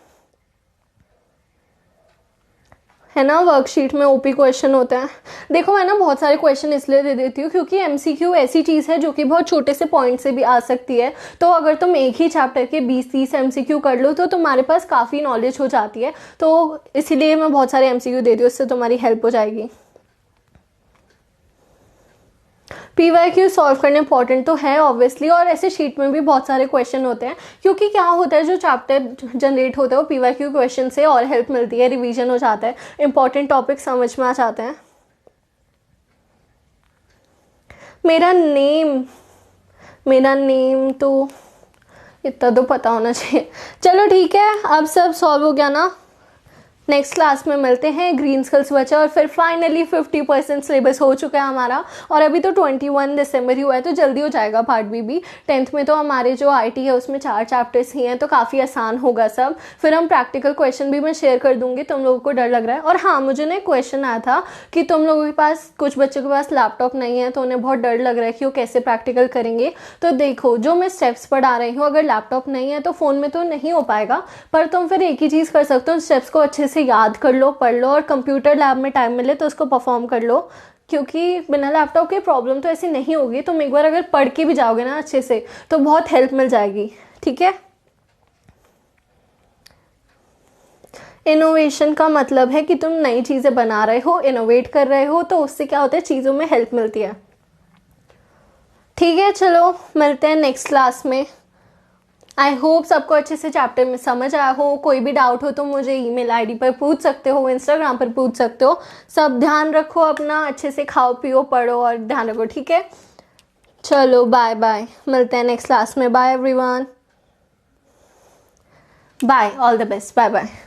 ना। वर्कशीट में ओपी क्वेश्चन होता है। देखो मैं ना बहुत सारे क्वेश्चन इसलिए दे देती हूँ क्योंकि एमसीक्यू ऐसी चीज़ है जो कि बहुत छोटे से पॉइंट से भी आ सकती है। तो अगर तुम एक ही चैप्टर के 20-30 एमसीक्यू कर लो तो तुम्हारे पास काफ़ी नॉलेज हो जाती है। तो इसीलिए मैं बहुत सारे एमसीक्यू देती हूँ, उससे तुम्हारी हेल्प हो जाएगी। पीवाईक्यू सॉल्व करने इंपॉर्टेंट तो है ऑब्वियसली, और ऐसे शीट में भी बहुत सारे क्वेश्चन होते हैं, क्योंकि क्या होता है जो चैप्टर जनरेट होता है वो पीवाईक्यू क्वेश्चन से और हेल्प मिलती है, रिवीजन हो जाता है, इंपॉर्टेंट टॉपिक समझ में आ जाते हैं। मेरा नेम तो इतना तो पता होना चाहिए। चलो ठीक है, अब सब सॉल्व हो गया ना। नेक्स्ट क्लास में मिलते हैं। ग्रीन स्किल्स बचा और फिर फाइनली 50% सिलेबस हो चुका है हमारा। और अभी तो 21 दिसंबर ही हुआ है तो जल्दी हो जाएगा पार्ट बी भी। 10th में तो हमारे जो आईटी है उसमें 4 चैप्टर्स ही हैं तो काफ़ी आसान होगा सब। फिर हम प्रैक्टिकल क्वेश्चन भी मैं शेयर कर दूंगी, तुम लोगों को डर लग रहा है। और हाँ, मुझे ना क्वेश्चन आया था कि तुम लोगों के पास, कुछ बच्चों के पास लैपटॉप नहीं है तो उन्हें बहुत डर लग रहा है कि वो कैसे प्रैक्टिकल करेंगे। तो देखो, जो मैं स्टेप्स पढ़ा रही हूँ, अगर लैपटॉप नहीं है तो फ़ोन में तो नहीं हो पाएगा, पर तुम फिर एक ही चीज़ कर सकते हो, स्टेप्स को अच्छे से याद कर लो, पढ़ लो, और कंप्यूटर लैब में टाइम मिले तो उसको परफॉर्म कर लो। क्योंकि बिना लैपटॉप के प्रॉब्लम तो ऐसी नहीं होगी। तुम एक बार अगर पढ़ के भी जाओगे ना अच्छे से तो बहुत हेल्प मिल जाएगी। ठीक है। इनोवेशन का मतलब है कि तुम नई चीज़ें बना रहे हो, इनोवेट कर रहे हो, तो उससे क्या होता है, चीज़ों में हेल्प मिलती है। ठीक है, चलो मिलते हैं नेक्स्ट क्लास में। आई होप सबको अच्छे से चैप्टर में समझ आया हो। कोई भी डाउट हो तो मुझे ईमेल आईडी पर पूछ सकते हो, इंस्टाग्राम पर पूछ सकते हो। सब ध्यान रखो अपना, अच्छे से खाओ पियो पढ़ो और ध्यान रखो। ठीक है, चलो बाय बाय, मिलते हैं नेक्स्ट क्लास में। Bye everyone, bye, all the best, bye bye.